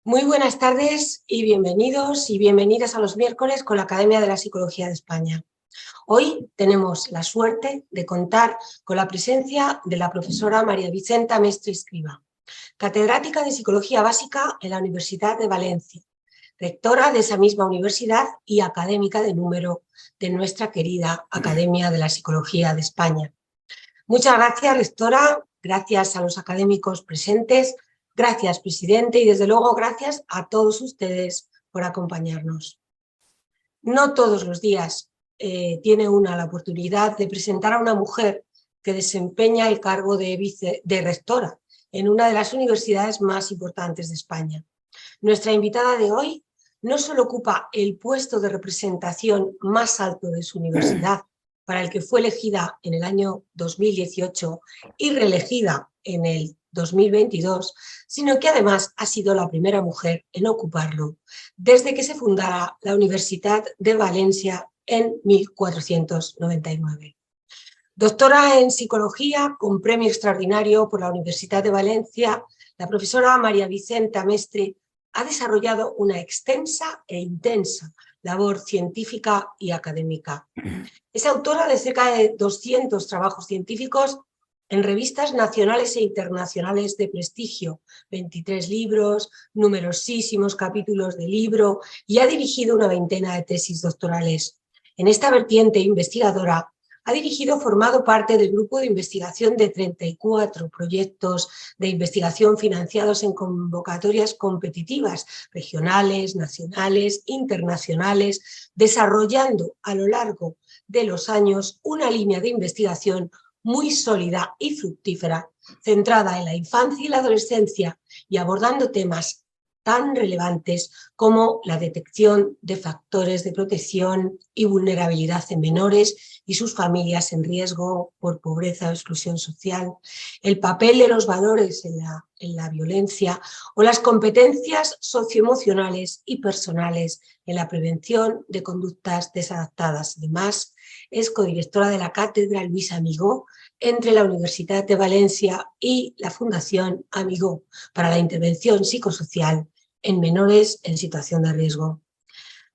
Muy buenas tardes y bienvenidos y bienvenidas a los miércoles con la Academia de la Psicología de España. Hoy tenemos la suerte de contar con la presencia de la profesora María Vicenta Mestre Escriba, catedrática de Psicología Básica en la Universidad de Valencia, rectora de esa misma universidad y académica de número de nuestra querida Academia de la Psicología de España. Muchas gracias, rectora, gracias a los académicos presentes, gracias, presidente, y desde luego gracias a todos ustedes por acompañarnos. No todos los días tiene una la oportunidad de presentar a una mujer que desempeña el cargo de rectora en una de las universidades más importantes de España. Nuestra invitada de hoy no solo ocupa el puesto de representación más alto de su universidad, para el que fue elegida en el año 2018 y reelegida en el 2022, sino que además ha sido la primera mujer en ocuparlo desde que se fundara la Universidad de Valencia en 1499. Doctora en Psicología con premio extraordinario por la Universidad de Valencia, la profesora María Vicenta Mestre ha desarrollado una extensa e intensa labor científica y académica. Es autora de cerca de 200 trabajos científicos en revistas nacionales e internacionales de prestigio, 23 libros, numerosísimos capítulos de libro y ha dirigido una veintena de tesis doctorales. En esta vertiente investigadora ha formado parte del grupo de investigación de 34 proyectos de investigación financiados en convocatorias competitivas, regionales, nacionales, internacionales, desarrollando a lo largo de los años una línea de investigación muy sólida y fructífera, centrada en la infancia y la adolescencia y abordando temas tan relevantes como la detección de factores de protección y vulnerabilidad en menores y sus familias en riesgo por pobreza o exclusión social, el papel de los valores en la violencia o las competencias socioemocionales y personales en la prevención de conductas desadaptadas. Además, es codirectora de la Cátedra Luis Amigó entre la Universidad de Valencia y la Fundación Amigó para la intervención psicosocial en menores en situación de riesgo.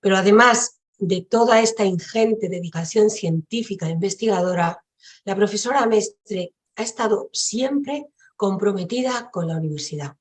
Pero además de toda esta ingente dedicación científica e investigadora, la profesora Mestre ha estado siempre comprometida con la universidad,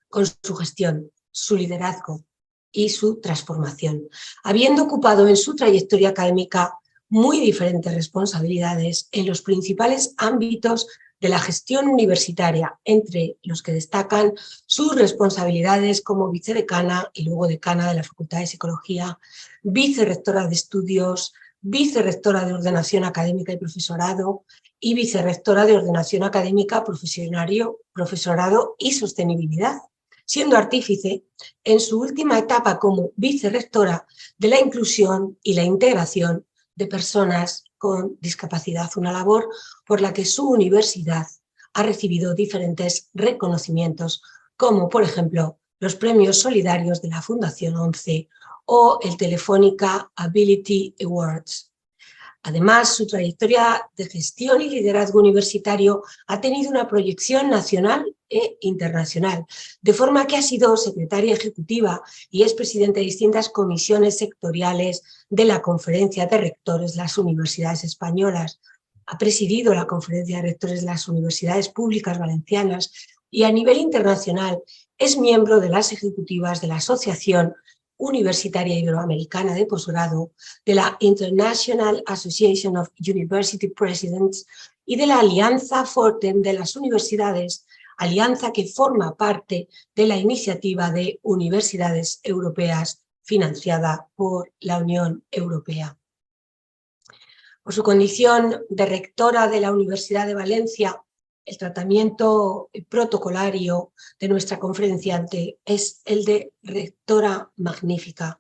con su gestión, su liderazgo y su transformación, habiendo ocupado en su trayectoria académica muy diferentes responsabilidades en los principales ámbitos de la gestión universitaria, entre los que destacan sus responsabilidades como vicedecana y luego decana de la Facultad de Psicología, vicerrectora de estudios, vicerrectora de ordenación académica y profesorado y vicerrectora de ordenación académica, profesorado y sostenibilidad, siendo artífice en su última etapa como vicerrectora de la inclusión y la integración de personas con discapacidad, una labor por la que su universidad ha recibido diferentes reconocimientos, como por ejemplo los premios solidarios de la Fundación 11 o el Telefónica Ability Awards. Además, su trayectoria de gestión y liderazgo universitario ha tenido una proyección nacional e internacional, de forma que ha sido secretaria ejecutiva y es presidenta de distintas comisiones sectoriales de la Conferencia de Rectores de las Universidades Españolas. Ha presidido la Conferencia de Rectores de las Universidades Públicas Valencianas y a nivel internacional es miembro de las ejecutivas de la Asociación Universitaria Iberoamericana de Posgrado, de la International Association of University Presidents y de la Alianza Fortem de las Universidades, alianza que forma parte de la iniciativa de Universidades Europeas financiada por la Unión Europea. Por su condición de rectora de la Universidad de Valencia, el tratamiento protocolario de nuestra conferenciante es el de rectora magnífica.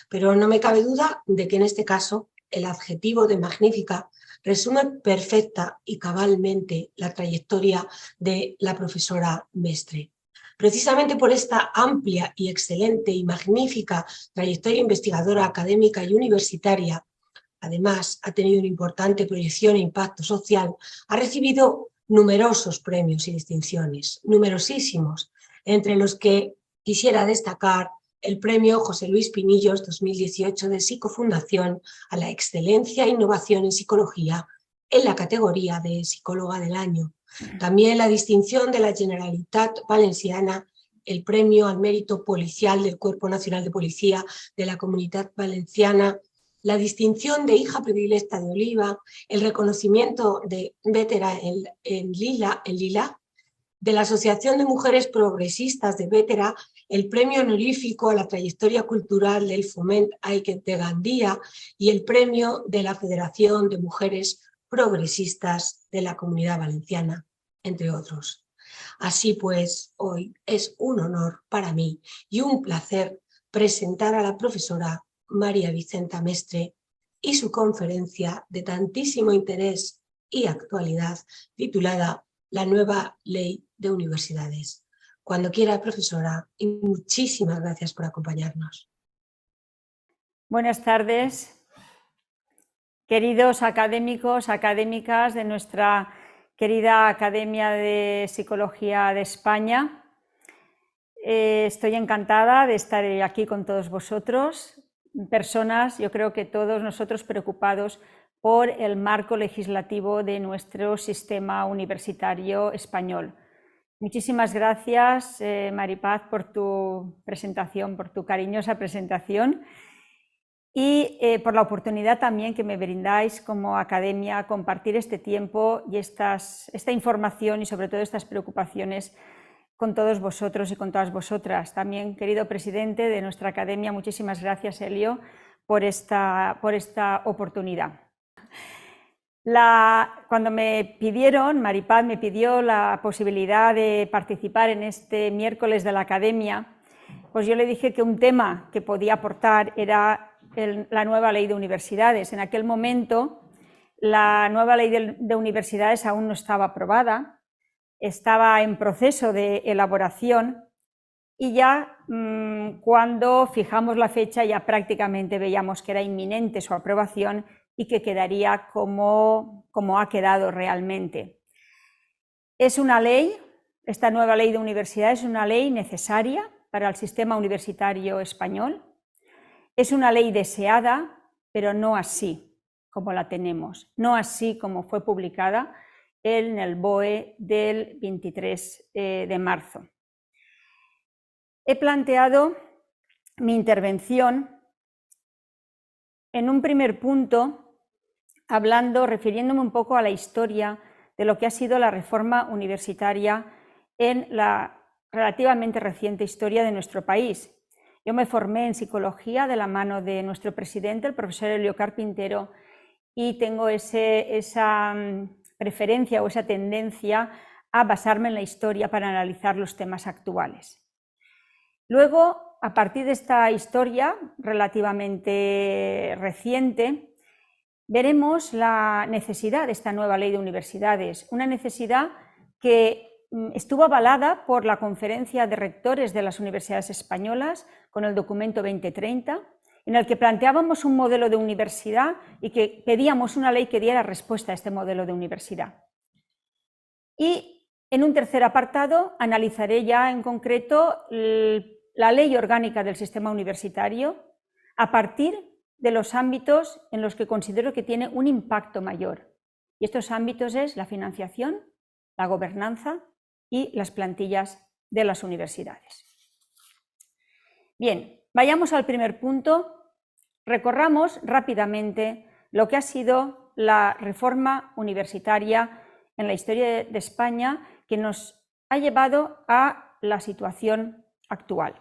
Pero no me cabe duda de que en este caso el adjetivo de magnífica resume perfecta y cabalmente la trayectoria de la profesora Mestre. Precisamente por esta amplia y excelente y magnífica trayectoria investigadora, académica y universitaria, además ha tenido una importante proyección e impacto social, ha recibido numerosos premios y distinciones, numerosísimos, entre los que Quisiera destacar el premio José Luis Pinillos 2018 de Psicofundación a la excelencia e innovación en psicología en la categoría de psicóloga del año. También la distinción de la Generalitat Valenciana, el premio al mérito policial del Cuerpo Nacional de Policía de la Comunitat Valenciana, la distinción de hija predilecta de Oliva, el reconocimiento de Vétera en Lila, de la Asociación de Mujeres Progresistas de Vétera, el premio honorífico a la trayectoria cultural del Foment Aiket de Gandía y el premio de la Federación de Mujeres Progresistas de la Comunidad Valenciana, entre otros. Así pues, hoy es un honor para mí y un placer presentar a la profesora María Vicenta Mestre y su conferencia de tantísimo interés y actualidad titulada La nueva ley de universidades. Cuando quiera, profesora, y muchísimas gracias por acompañarnos. Buenas tardes, queridos académicos, académicas de nuestra querida Academia de Psicología de España. Estoy encantada de estar aquí con todos vosotros, personas, yo creo que todos nosotros preocupados por el marco legislativo de nuestro sistema universitario español. Muchísimas gracias, Maripaz, por tu presentación, por tu cariñosa presentación y por la oportunidad también que me brindáis como academia a compartir este tiempo y esta información y sobre todo estas preocupaciones con todos vosotros y con todas vosotras. También, querido presidente de nuestra academia, muchísimas gracias, Elio, por esta oportunidad. Cuando me pidieron, Maripaz me pidió la posibilidad de participar en este miércoles de la academia, pues yo le dije que un tema que podía aportar era la nueva ley de universidades. En aquel momento la nueva ley de universidades aún no estaba aprobada, estaba en proceso de elaboración y ya cuando fijamos la fecha ya prácticamente veíamos que era inminente su aprobación y que quedaría como ha quedado realmente. Es una ley, esta nueva ley de universidades es una ley necesaria para el sistema universitario español, es una ley deseada, pero no así como la tenemos, no así como fue publicada en el BOE del 23 de marzo. He planteado mi intervención en un primer punto refiriéndome un poco a la historia de lo que ha sido la reforma universitaria en la relativamente reciente historia de nuestro país. Yo me formé en psicología de la mano de nuestro presidente, el profesor Elio Carpintero, y tengo esa preferencia o esa tendencia a basarme en la historia para analizar los temas actuales. Luego, a partir de esta historia relativamente reciente, veremos la necesidad de esta nueva ley de universidades, una necesidad que estuvo avalada por la Conferencia de Rectores de las Universidades Españolas con el documento 2030, en el que planteábamos un modelo de universidad y que pedíamos una ley que diera respuesta a este modelo de universidad. Y en un tercer apartado analizaré ya en concreto la ley orgánica del sistema universitario a partir de los ámbitos en los que considero que tiene un impacto mayor. Y estos ámbitos es la financiación, la gobernanza y las plantillas de las universidades. Bien, vayamos al primer punto. Recorramos rápidamente lo que ha sido la reforma universitaria en la historia de España que nos ha llevado a la situación actual.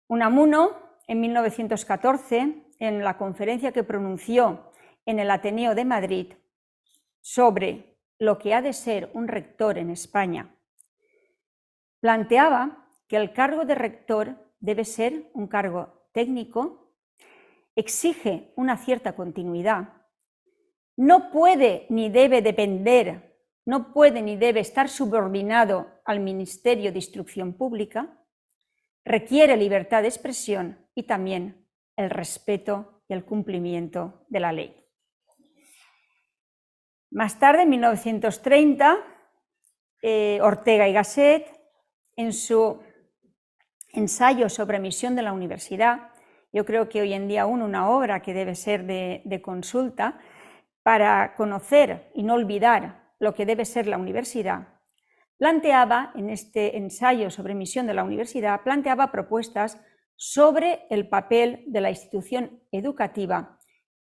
Unamuno, en 1914, en la conferencia que pronunció en el Ateneo de Madrid sobre lo que ha de ser un rector en España, planteaba que el cargo de rector debe ser un cargo técnico, exige una cierta continuidad, no puede ni debe depender, no puede ni debe estar subordinado al Ministerio de Instrucción Pública, requiere libertad de expresión y también el respeto y el cumplimiento de la ley. Más tarde, en 1930, Ortega y Gasset, en su ensayo sobre misión de la universidad, yo creo que hoy en día aún una obra que debe ser de consulta para conocer y no olvidar lo que debe ser la universidad, planteaba, en este ensayo sobre misión de la universidad, planteaba propuestas sobre el papel de la institución educativa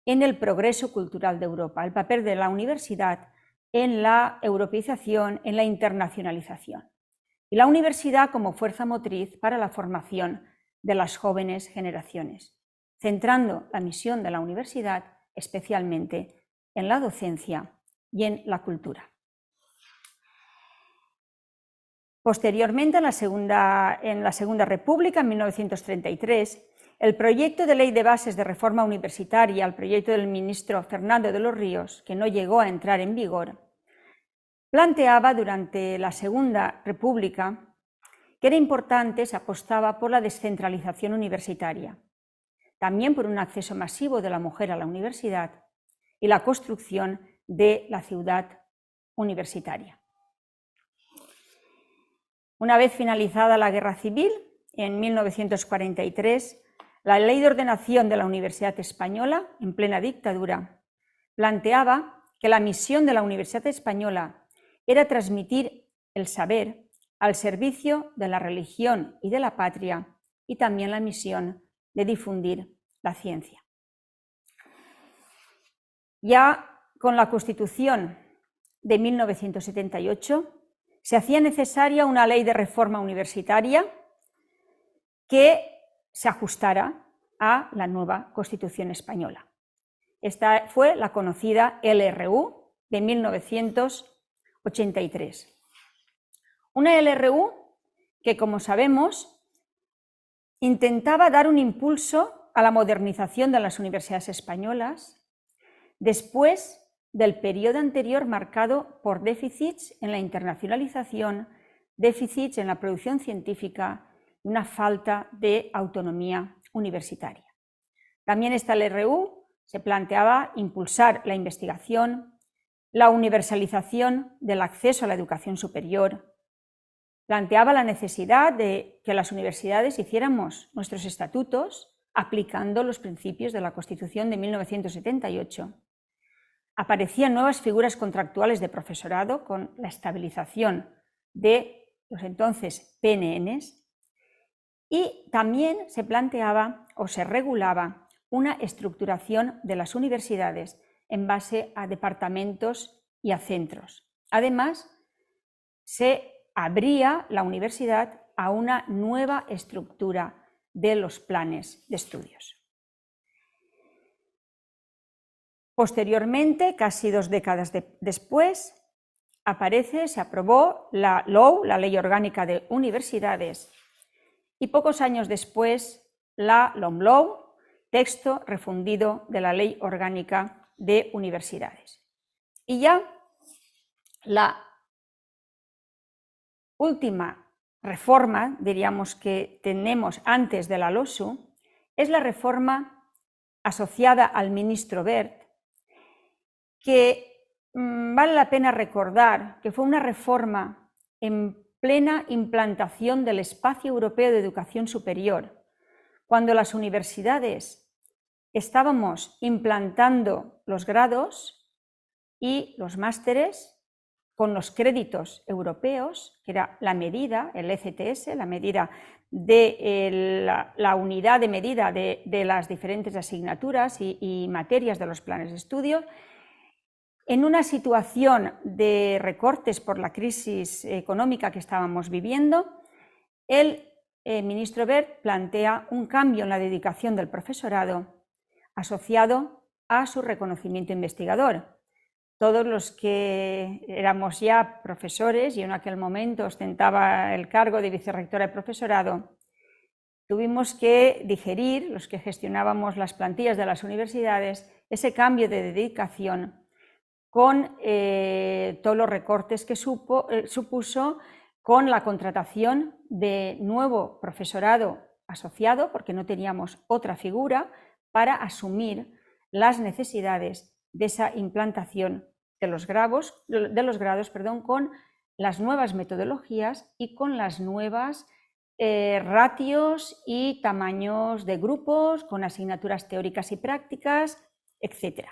en el progreso cultural de Europa, el papel de la universidad en la europeización, en la internacionalización, y la universidad como fuerza motriz para la formación de las jóvenes generaciones, centrando la misión de la universidad especialmente en la docencia y en la cultura. Posteriormente, en la Segunda República, en 1933, el proyecto de ley de bases de reforma universitaria, el proyecto del ministro Fernando de los Ríos, que no llegó a entrar en vigor, planteaba durante la Segunda República que era importante, se apostaba por la descentralización universitaria, también por un acceso masivo de la mujer a la universidad y la construcción de la ciudad universitaria. Una vez finalizada la Guerra Civil, en 1943, la Ley de Ordenación de la Universidad Española, en plena dictadura, planteaba que la misión de la Universidad Española era transmitir el saber al servicio de la religión y de la patria, y también la misión de difundir la ciencia. Ya con la Constitución de 1978, se hacía necesaria una ley de reforma universitaria que se ajustara a la nueva Constitución española. Esta fue la conocida LRU de 1983. Una LRU que, como sabemos, intentaba dar un impulso a la modernización de las universidades españolas después del periodo anterior marcado por déficits en la internacionalización, déficits en la producción científica y una falta de autonomía universitaria. También esta LRU se planteaba impulsar la investigación, la universalización del acceso a la educación superior, planteaba la necesidad de que las universidades hiciéramos nuestros estatutos aplicando los principios de la Constitución de 1978. Aparecían nuevas figuras contractuales de profesorado con la estabilización de los entonces PNNs, y también se planteaba o se regulaba una estructuración de las universidades en base a departamentos y a centros. Además, se abría la universidad a una nueva estructura de los planes de estudios. Posteriormente, casi 2 décadas después, se aprobó la LOU, la Ley Orgánica de Universidades, y pocos años después la LOMLOU, texto refundido de la Ley Orgánica de Universidades. Y ya la última reforma, diríamos, que tenemos antes de la LOSU, es la reforma asociada al ministro Wert, que vale la pena recordar que fue una reforma en plena implantación del espacio europeo de educación superior, cuando las universidades estábamos implantando los grados y los másteres con los créditos europeos, que era la medida, el ECTS, la medida de la unidad de medida de las diferentes asignaturas y materias de los planes de estudio. En una situación de recortes por la crisis económica que estábamos viviendo, el ministro Wert plantea un cambio en la dedicación del profesorado asociado a su reconocimiento investigador. Todos los que éramos ya profesores, y en aquel momento ostentaba el cargo de vicerrectora de profesorado, tuvimos que digerir, los que gestionábamos las plantillas de las universidades, ese cambio de dedicación con todos los recortes que supuso con la contratación de nuevo profesorado asociado, porque no teníamos otra figura para asumir las necesidades de esa implantación de los grados, con las nuevas metodologías y con las nuevas ratios y tamaños de grupos con asignaturas teóricas y prácticas, etc.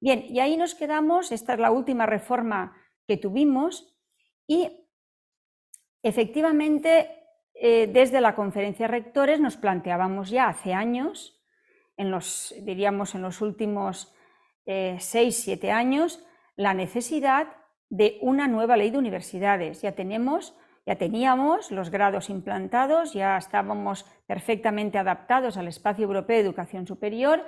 Bien, y ahí nos quedamos. Esta es la última reforma que tuvimos y efectivamente desde la conferencia de rectores nos planteábamos ya hace años, diríamos en los últimos 6-7 años, la necesidad de una nueva ley de universidades. Ya teníamos los grados implantados, ya estábamos perfectamente adaptados al espacio europeo de educación superior.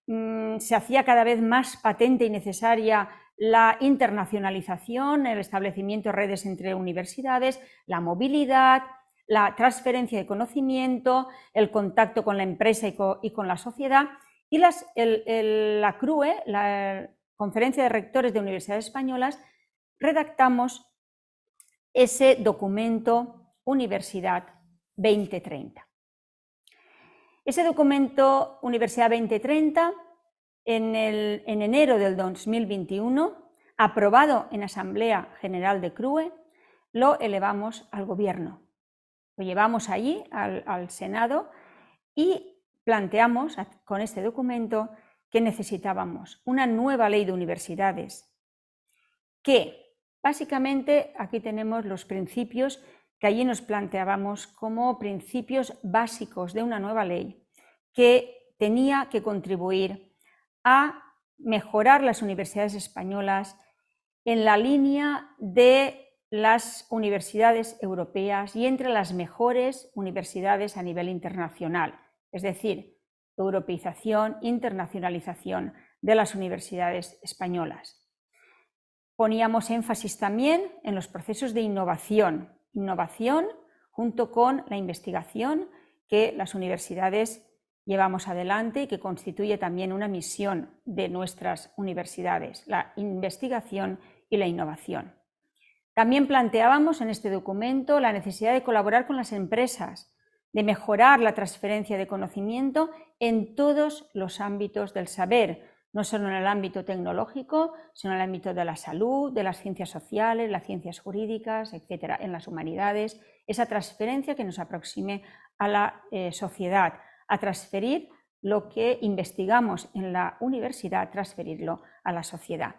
Se hacía cada vez más patente y necesaria la internacionalización, el establecimiento de redes entre universidades, la movilidad, la transferencia de conocimiento, el contacto con la empresa y con la sociedad. Y la CRUE, la Conferencia de Rectores de Universidades Españolas, redactamos ese documento Universidad 2030. Ese documento Universidad 2030, en enero del 2021, aprobado en Asamblea General de CRUE, lo elevamos al Gobierno. Lo llevamos allí al Senado y planteamos con este documento que necesitábamos una nueva ley de universidades que, básicamente, aquí tenemos los principios que allí nos planteábamos como principios básicos de una nueva ley que tenía que contribuir a mejorar las universidades españolas en la línea de las universidades europeas y entre las mejores universidades a nivel internacional, es decir, europeización, internacionalización de las universidades españolas. Poníamos énfasis también en los procesos de innovación junto con la investigación que las universidades llevamos adelante y que constituye también una misión de nuestras universidades, la investigación y la innovación. También planteábamos en este documento la necesidad de colaborar con las empresas, de mejorar la transferencia de conocimiento en todos los ámbitos del saber, no solo en el ámbito tecnológico, sino en el ámbito de la salud, de las ciencias sociales, las ciencias jurídicas, etcétera, en las humanidades, esa transferencia que nos aproxime a la sociedad, a transferir lo que investigamos en la universidad, transferirlo a la sociedad.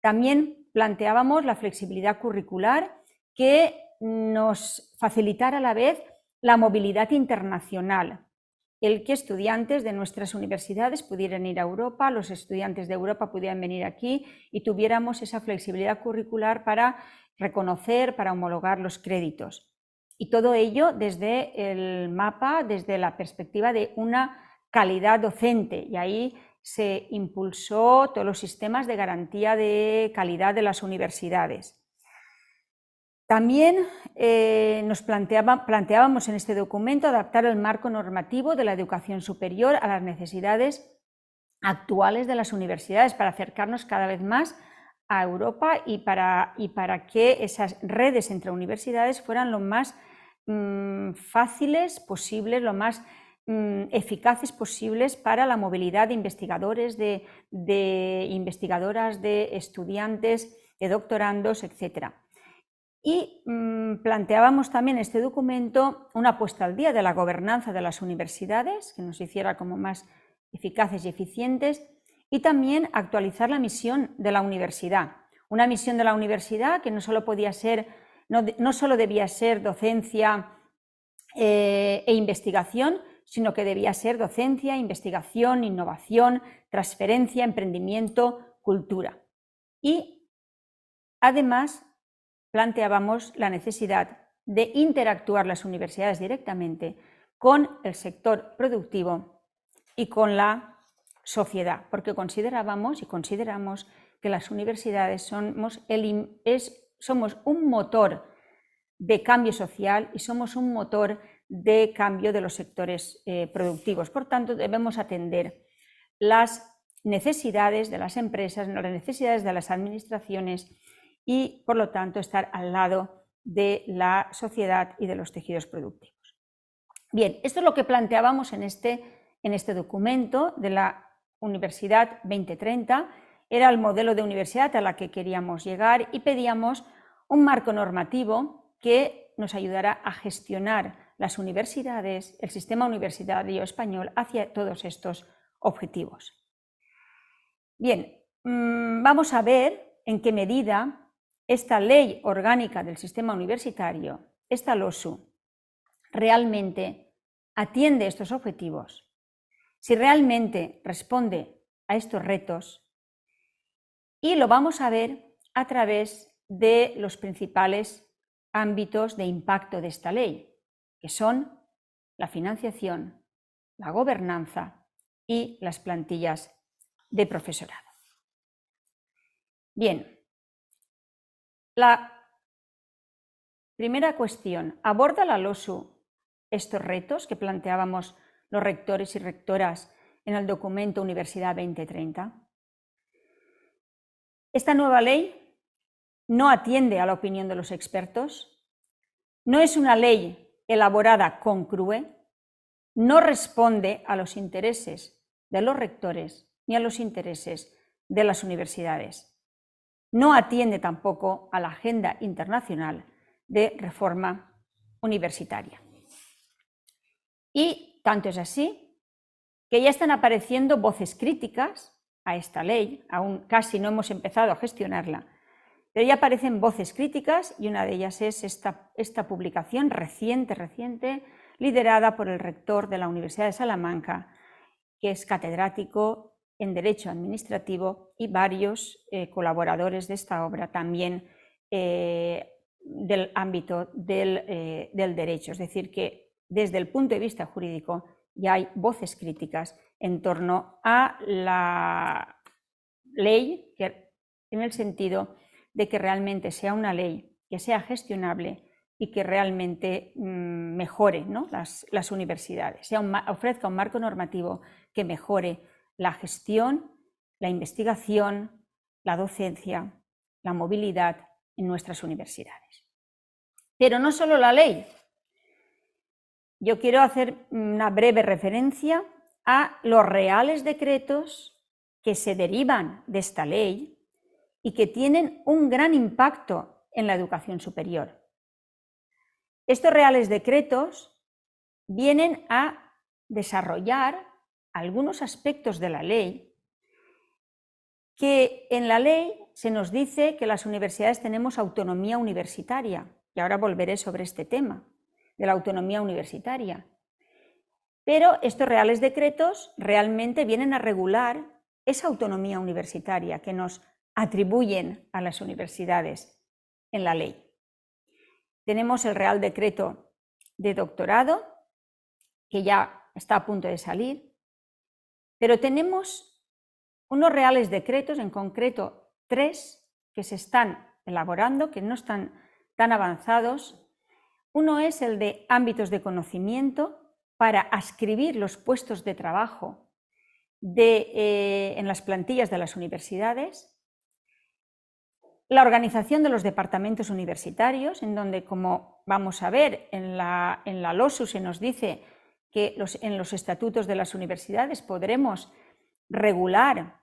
También planteábamos la flexibilidad curricular que nos facilitara a la vez la movilidad internacional, el que estudiantes de nuestras universidades pudieran ir a Europa, los estudiantes de Europa pudieran venir aquí y tuviéramos esa flexibilidad curricular para reconocer, para homologar los créditos. Y todo ello desde el mapa, desde la perspectiva de una calidad docente, y ahí se impulsó todos los sistemas de garantía de calidad de las universidades. También nos planteábamos en este documento adaptar el marco normativo de la educación superior a las necesidades actuales de las universidades para acercarnos cada vez más a Europa y para que esas redes entre universidades fueran lo más fáciles posibles, lo más eficaces posibles para la movilidad de investigadores, de investigadoras, de estudiantes, de doctorandos, etc. Y planteábamos también en este documento una puesta al día de la gobernanza de las universidades, que nos hiciera como más eficaces y eficientes, y también actualizar la misión de la universidad. Una misión de la universidad que no solo debía ser docencia e investigación, sino que debía ser docencia, investigación, innovación, transferencia, emprendimiento, cultura. Y además planteábamos la necesidad de interactuar las universidades directamente con el sector productivo y con la sociedad, porque considerábamos y consideramos que las universidades somos un motor de cambio social y somos un motor de cambio de los sectores productivos. Por tanto, debemos atender las necesidades de las empresas, las necesidades de las administraciones y, por lo tanto, estar al lado de la sociedad y de los tejidos productivos. Bien, esto es lo que planteábamos en este documento de la Universidad 2030, era el modelo de universidad a la que queríamos llegar y pedíamos un marco normativo que nos ayudara a gestionar las universidades, el sistema universitario español hacia todos estos objetivos. Bien, vamos a ver en qué medida esta ley orgánica del sistema universitario, esta LOSU, realmente atiende estos objetivos, si realmente responde a estos retos, y lo vamos a ver a través de los principales ámbitos de impacto de esta ley, que son la financiación, la gobernanza y las plantillas de profesorado. Bien, la primera cuestión, ¿aborda la LOSU estos retos que planteábamos los rectores y rectoras en el documento Universidad 2030? Esta nueva ley no atiende a la opinión de los expertos, no es una ley elaborada con CRUE, no responde a los intereses de los rectores ni a los intereses de las universidades. No atiende tampoco a la agenda internacional de reforma universitaria. Y tanto es así que ya están apareciendo voces críticas a esta ley, aún casi no hemos empezado a gestionarla, pero ya aparecen voces críticas y una de ellas es esta publicación reciente, liderada por el rector de la Universidad de Salamanca, que es catedrático en Derecho Administrativo, y varios colaboradores de esta obra también del ámbito del derecho. Es decir, que desde el punto de vista jurídico ya hay voces críticas en torno a la ley, en el sentido de que realmente sea una ley que sea gestionable y que realmente mejore, ¿no?, las universidades, ofrezca un marco normativo que mejore la gestión, la investigación, la docencia, la movilidad en nuestras universidades. Pero no solo la ley. Yo quiero hacer una breve referencia a los reales decretos que se derivan de esta ley y que tienen un gran impacto en la educación superior. Estos reales decretos vienen a desarrollar algunos aspectos de la ley, que en la ley se nos dice que las universidades tenemos autonomía universitaria, y ahora volveré sobre este tema de la autonomía universitaria. Pero estos reales decretos realmente vienen a regular esa autonomía universitaria que nos atribuyen a las universidades en la ley. Tenemos el Real Decreto de Doctorado, que ya está a punto de salir, pero tenemos unos reales decretos, en concreto 3, que se están elaborando, que no están tan avanzados. Uno es el de ámbitos de conocimiento para adscribir los puestos de trabajo en las plantillas de las universidades. La organización de los departamentos universitarios, en donde, como vamos a ver, en la LOSU se nos dice que en los estatutos de las universidades podremos regular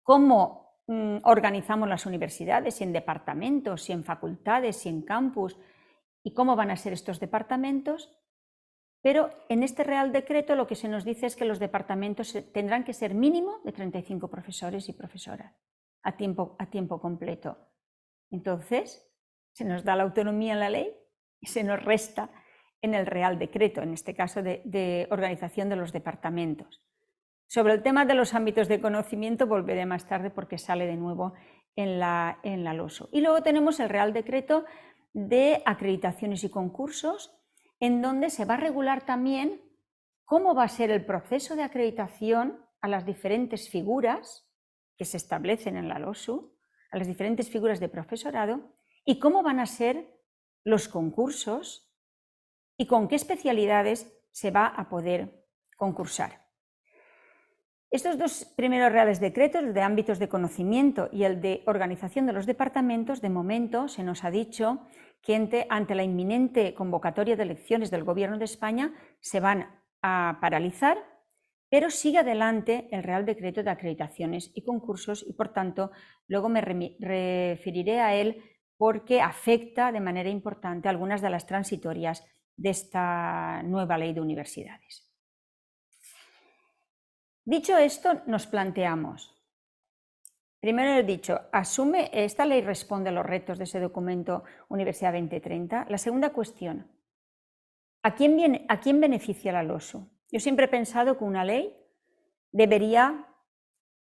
cómo organizamos las universidades, si en departamentos, si en facultades, si en campus, y cómo van a ser estos departamentos. Pero en este Real Decreto lo que se nos dice es que los departamentos tendrán que ser mínimo de 35 profesores y profesoras a tiempo completo. Entonces, se nos da la autonomía en la ley y se nos resta en el Real Decreto, en este caso de organización de los departamentos. Sobre el tema de los ámbitos de conocimiento volveré más tarde porque sale de nuevo en la LOSU. Y luego tenemos el Real Decreto de acreditaciones y concursos, en donde se va a regular también cómo va a ser el proceso de acreditación a las diferentes figuras que se establecen en la LOSU, a las diferentes figuras de profesorado, y cómo van a ser los concursos y con qué especialidades se va a poder concursar. Estos dos primeros reales decretos, el de ámbitos de conocimiento y el de organización de los departamentos, de momento se nos ha dicho que ante la inminente convocatoria de elecciones del Gobierno de España se van a paralizar, pero sigue adelante el Real Decreto de acreditaciones y concursos y, por tanto, luego me referiré a él porque afecta de manera importante algunas de las transitorias de esta nueva ley de universidades. Dicho esto, nos planteamos, primero he dicho, esta ley responde a los retos de ese documento Universidad 2030. La segunda cuestión, ¿a quién beneficia la LOSU? Yo siempre he pensado que una ley debería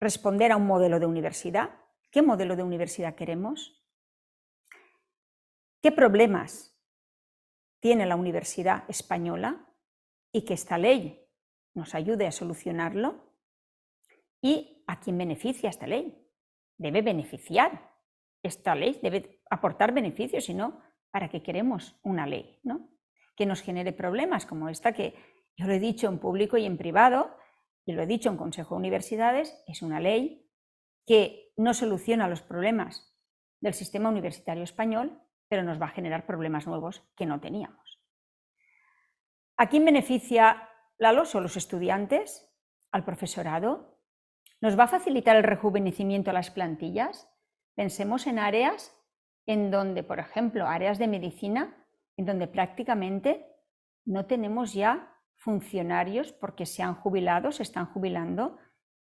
responder a un modelo de universidad. ¿Qué modelo de universidad queremos? ¿Qué problemas tiene la universidad española? Y que esta ley nos ayude a solucionarlo. ¿Y a quién beneficia esta ley? Debe beneficiar. Esta ley debe aportar beneficios, si no, ¿para qué queremos una ley, ¿no? Que nos genere problemas como esta, que yo lo he dicho en público y en privado, y lo he dicho en Consejo de Universidades, es una ley que no soluciona los problemas del sistema universitario español, pero nos va a generar problemas nuevos que no teníamos. ¿A quién beneficia la LOSU? ¿A los estudiantes? ¿Al profesorado? ¿Nos va a facilitar el rejuvenecimiento de las plantillas? Pensemos en áreas en donde, por ejemplo, áreas de medicina, en donde prácticamente no tenemos ya funcionarios porque se han jubilado, se están jubilando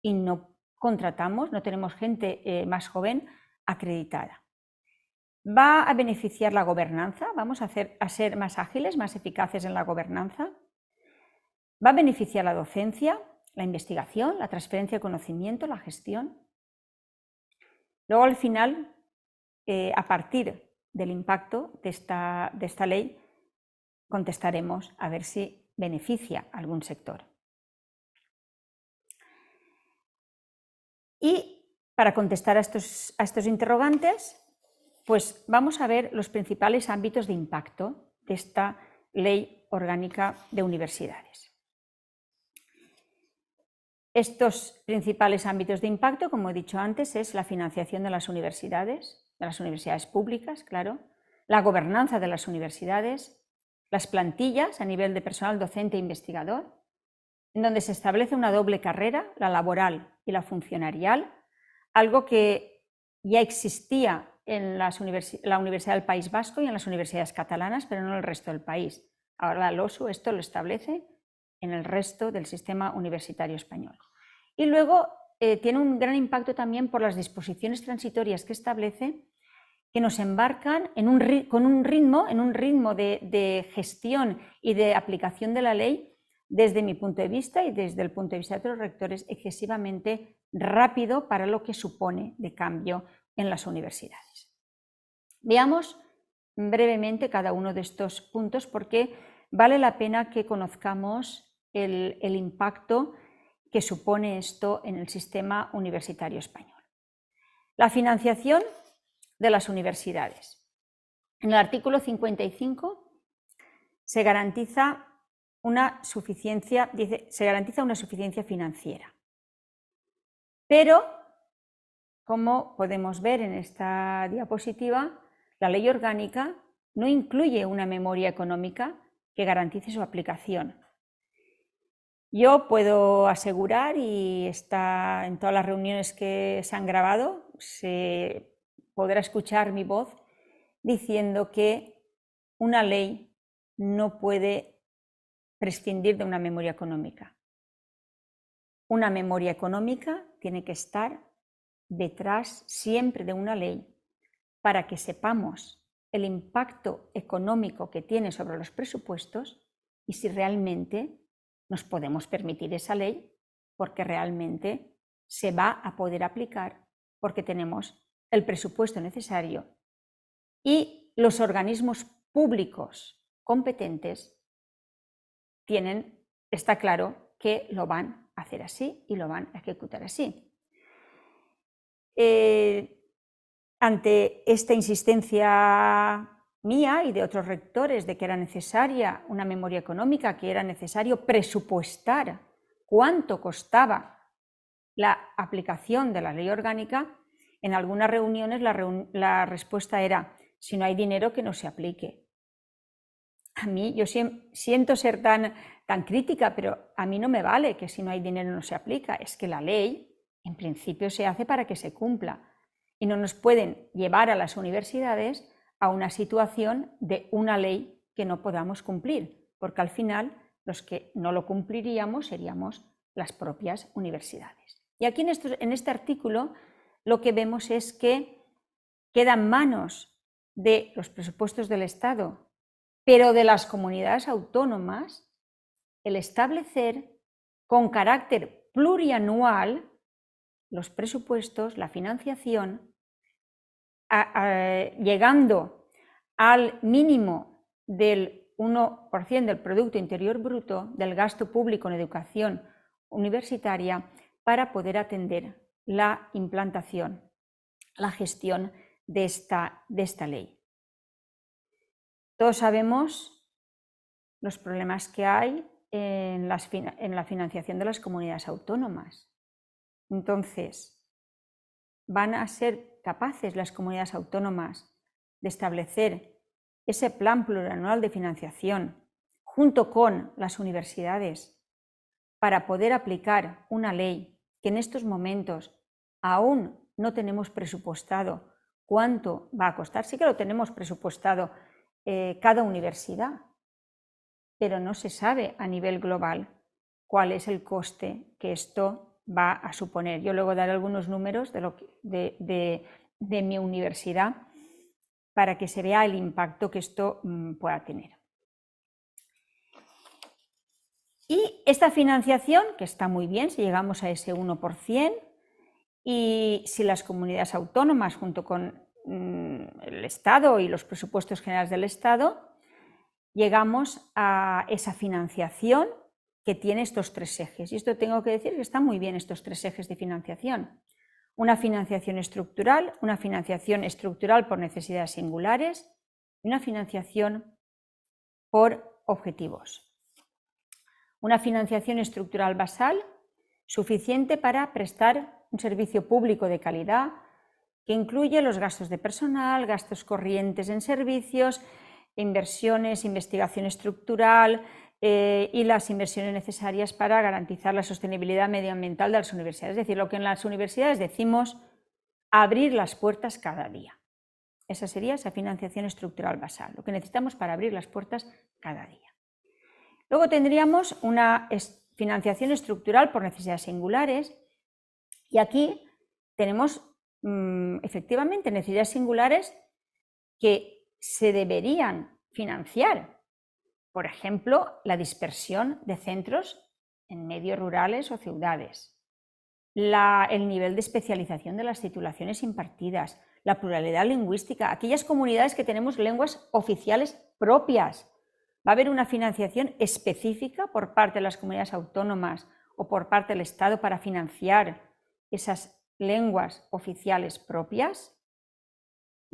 y no contratamos, no tenemos gente más joven acreditada. ¿Va a beneficiar la gobernanza? ¿Vamos a ser más ágiles, más eficaces en la gobernanza? ¿Va a beneficiar la docencia, la investigación, la transferencia de conocimiento, la gestión? Luego, al final, a partir del impacto de esta ley, contestaremos a ver si beneficia a algún sector. Y para contestar a estos interrogantes, pues vamos a ver los principales ámbitos de impacto de esta Ley Orgánica de Universidades. Estos principales ámbitos de impacto, como he dicho antes, es la financiación de las universidades públicas, claro, la gobernanza de las universidades, las plantillas a nivel de personal docente e investigador, en donde se establece una doble carrera, la laboral y la funcionarial, algo que ya existía en la Universidad del País Vasco y en las universidades catalanas, pero no en el resto del país. Ahora la LOSU esto lo establece en el resto del sistema universitario español. Y luego tiene un gran impacto también por las disposiciones transitorias que establece, que nos embarcan en un ritmo de gestión y de aplicación de la ley, desde mi punto de vista y desde el punto de vista de los rectores, excesivamente rápido para lo que supone de cambio en las universidades. Veamos brevemente cada uno de estos puntos porque vale la pena que conozcamos el impacto que supone esto en el sistema universitario español. La financiación de las universidades. En el artículo 55 se garantiza una suficiencia financiera. Pero, como podemos ver en esta diapositiva, la ley orgánica no incluye una memoria económica que garantice su aplicación. Yo puedo asegurar, y está en todas las reuniones que se han grabado, se podrá escuchar mi voz diciendo que una ley no puede prescindir de una memoria económica. Una memoria económica tiene que estar detrás siempre de una ley para que sepamos el impacto económico que tiene sobre los presupuestos y si realmente nos podemos permitir esa ley porque realmente se va a poder aplicar porque tenemos el presupuesto necesario y los organismos públicos competentes está claro que lo van a hacer así y lo van a ejecutar así. Ante esta insistencia mía y de otros rectores de que era necesaria una memoria económica, que era necesario presupuestar cuánto costaba la aplicación de la ley orgánica, en algunas reuniones la respuesta era: si no hay dinero, que no se aplique. A mí, yo siento ser tan crítica, pero a mí no me vale que si no hay dinero no se aplica. Es que la ley, en principio, se hace para que se cumpla. Y no nos pueden llevar a las universidades a una situación de una ley que no podamos cumplir, porque al final los que no lo cumpliríamos seríamos las propias universidades. Y aquí en este artículo lo que vemos es que queda en manos de los presupuestos del Estado, pero de las comunidades autónomas, el establecer con carácter plurianual los presupuestos, la financiación, llegando al mínimo del 1% del Producto Interior Bruto del gasto público en educación universitaria para poder atender la implantación, la gestión de esta ley. Todos sabemos los problemas que hay en la financiación de las comunidades autónomas. Entonces, ¿van a ser capaces las comunidades autónomas de establecer ese plan plurianual de financiación junto con las universidades para poder aplicar una ley que en estos momentos aún no tenemos presupuestado cuánto va a costar? Sí que lo tenemos presupuestado cada universidad, pero no se sabe a nivel global cuál es el coste que esto va a suponer. Yo luego daré algunos números de mi universidad para que se vea el impacto que esto pueda tener. Y esta financiación, que está muy bien si llegamos a ese 1%, y si las comunidades autónomas junto con el Estado y los presupuestos generales del Estado, llegamos a esa financiación que tiene estos tres ejes. Y esto tengo que decir que están muy bien estos tres ejes de financiación. Una financiación estructural por necesidades singulares y una financiación por objetivos. Una financiación estructural basal suficiente para prestar un servicio público de calidad que incluye los gastos de personal, gastos corrientes en servicios, inversiones, investigación estructural y las inversiones necesarias para garantizar la sostenibilidad medioambiental de las universidades. Es decir, lo que en las universidades decimos abrir las puertas cada día. Esa sería esa financiación estructural basal, lo que necesitamos para abrir las puertas cada día. Luego tendríamos una financiación estructural por necesidades singulares, y aquí tenemos efectivamente necesidades singulares que se deberían financiar. Por ejemplo, la dispersión de centros en medios rurales o ciudades, el nivel de especialización de las titulaciones impartidas, la pluralidad lingüística, aquellas comunidades que tenemos lenguas oficiales propias. Va a haber una financiación específica por parte de las comunidades autónomas o por parte del Estado para financiar esas lenguas oficiales propias.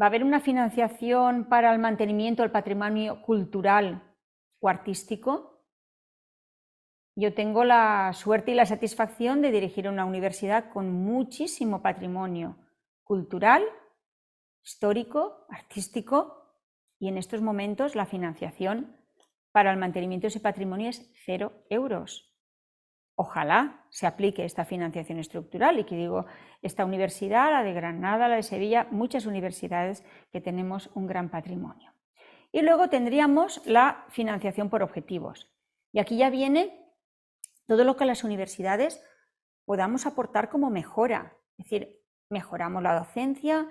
Va a haber una financiación para el mantenimiento del patrimonio cultural o artístico. Yo tengo la suerte y la satisfacción de dirigir una universidad con muchísimo patrimonio cultural, histórico, artístico, y en estos momentos la financiación para el mantenimiento de ese patrimonio es 0 euros. Ojalá se aplique esta financiación estructural, y que digo, esta universidad, la de Granada, la de Sevilla, muchas universidades que tenemos un gran patrimonio. Y luego tendríamos la financiación por objetivos. Y aquí ya viene todo lo que las universidades podamos aportar como mejora. Es decir, mejoramos la docencia,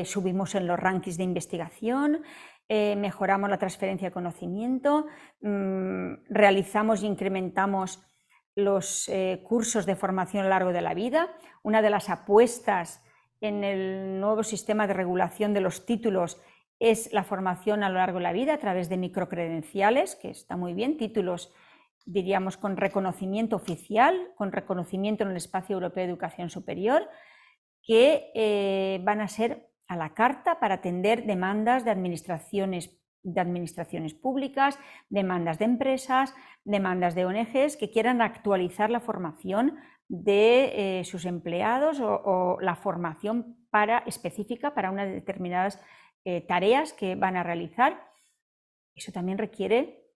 subimos en los rankings de investigación, mejoramos la transferencia de conocimiento, realizamos e incrementamos los cursos de formación a lo largo de la vida. Una de las apuestas en el nuevo sistema de regulación de los títulos es la formación a lo largo de la vida a través de microcredenciales, que está muy bien, títulos, diríamos, con reconocimiento oficial, con reconocimiento en el Espacio Europeo de Educación Superior, que van a ser a la carta para atender demandas de administraciones públicas, demandas de empresas, demandas de ONGs que quieran actualizar la formación de sus empleados o la formación específica para unas determinadas tareas que van a realizar. Eso también requiere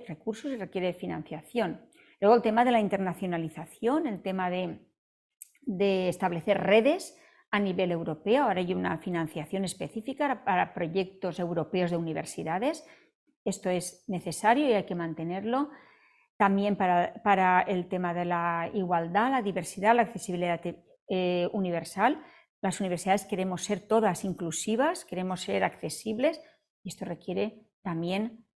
recursos y requiere financiación. Luego el tema de la internacionalización, el tema de establecer redes a nivel europeo. Ahora hay una financiación específica para proyectos europeos de universidades. Esto es necesario y hay que mantenerlo. También para el tema de la igualdad, la diversidad, la accesibilidad universal. Las universidades queremos ser todas inclusivas, queremos ser accesibles y esto requiere también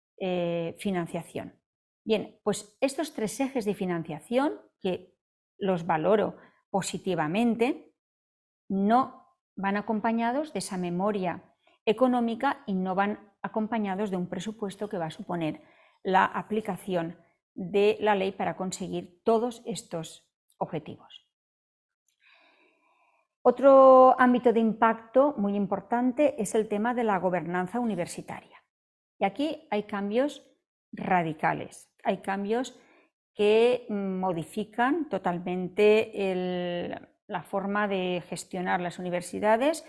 financiación. Bien, pues estos 3 ejes de financiación, que los valoro positivamente, no van acompañados de esa memoria económica y no van acompañados de un presupuesto que va a suponer la aplicación de la ley para conseguir todos estos objetivos. Otro ámbito de impacto muy importante es el tema de la gobernanza universitaria. Y aquí hay cambios radicales, hay cambios que modifican totalmente la forma de gestionar las universidades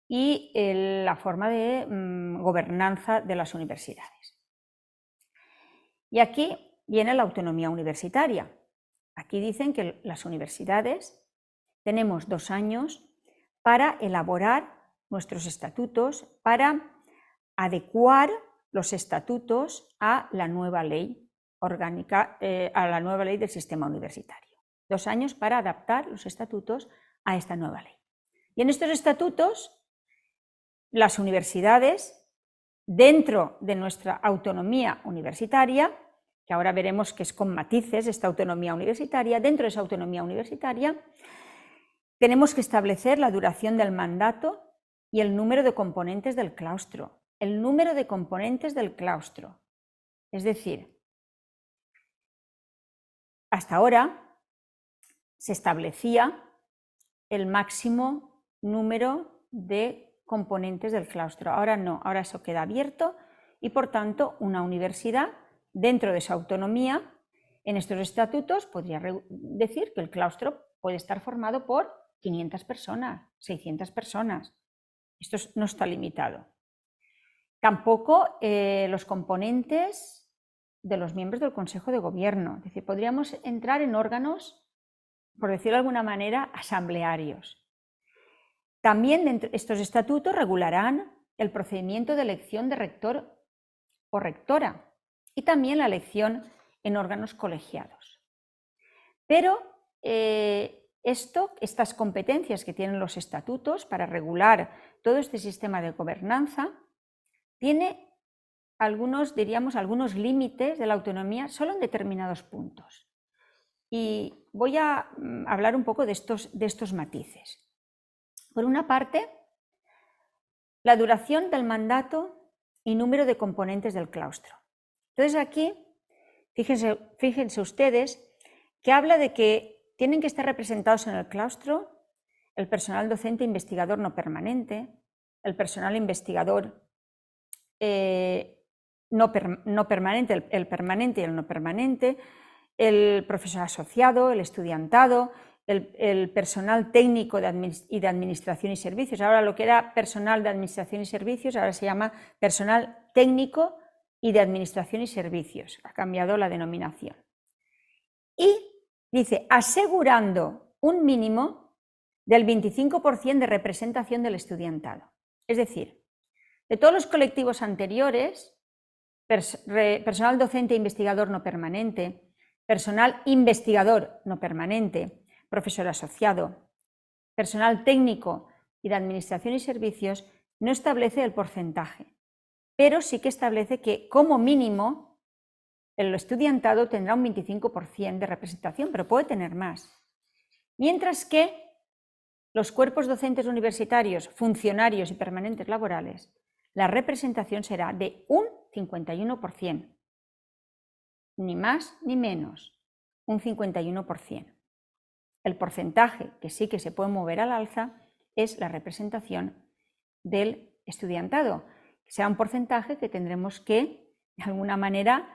y la forma de gobernanza de las universidades. Y aquí viene la autonomía universitaria. Aquí dicen que las universidades tenemos 2 años para elaborar nuestros estatutos, para adecuar los estatutos a la nueva ley orgánica, a la nueva ley del sistema universitario. 2 años para adaptar los estatutos a esta nueva ley. Y en estos estatutos, las universidades, dentro de nuestra autonomía universitaria, que ahora veremos que es con matices esta autonomía universitaria, dentro de esa autonomía universitaria tenemos que establecer la duración del mandato y el número de componentes del claustro. El número de componentes del claustro. Es decir, hasta ahora se establecía el máximo número de componentes del claustro. Ahora no, ahora eso queda abierto y por tanto una universidad, dentro de su autonomía, en estos estatutos podría decir que el claustro puede estar formado por 500 personas, 600 personas. Esto no está limitado. Tampoco los componentes de los miembros del Consejo de Gobierno. Es decir, podríamos entrar en órganos, por decirlo de alguna manera, asamblearios. También estos estatutos regularán el procedimiento de elección de rector o rectora y también la elección en órganos colegiados. Pero estas competencias que tienen los estatutos para regular todo este sistema de gobernanza tiene algunos límites de la autonomía solo en determinados puntos. Y voy a hablar un poco de estos matices. Por una parte, la duración del mandato y número de componentes del claustro. Entonces aquí, fíjense ustedes que habla de que tienen que estar representados en el claustro el personal docente investigador no permanente, el personal investigador no permanente, el permanente y el no permanente, el profesor asociado, el estudiantado, el personal técnico y de administración y servicios. Ahora lo que era personal de administración y servicios ahora se llama personal técnico y de administración y servicios. Ha cambiado la denominación. Y dice, asegurando un mínimo del 25% de representación del estudiantado. Es decir, de todos los colectivos anteriores, personal docente e investigador no permanente, personal investigador no permanente, profesor asociado, personal técnico y de administración y servicios, no establece el porcentaje, pero sí que establece que como mínimo el estudiantado tendrá un 25% de representación, pero puede tener más. Mientras que los cuerpos docentes universitarios, funcionarios y permanentes laborales, la representación será de un 51%, ni más ni menos, un 51%. El porcentaje que sí que se puede mover al alza es la representación del estudiantado, que será un porcentaje que tendremos que, de alguna manera,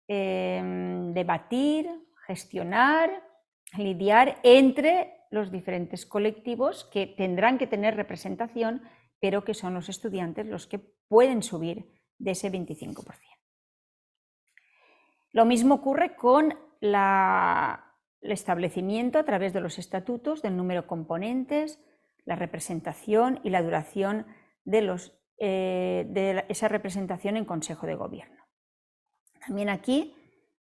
debatir, gestionar, lidiar entre los diferentes colectivos que tendrán que tener representación, pero que son los estudiantes los que pueden subir de ese 25%. Lo mismo ocurre con el establecimiento a través de los estatutos del número de componentes, la representación y la duración de esa representación en Consejo de Gobierno. También aquí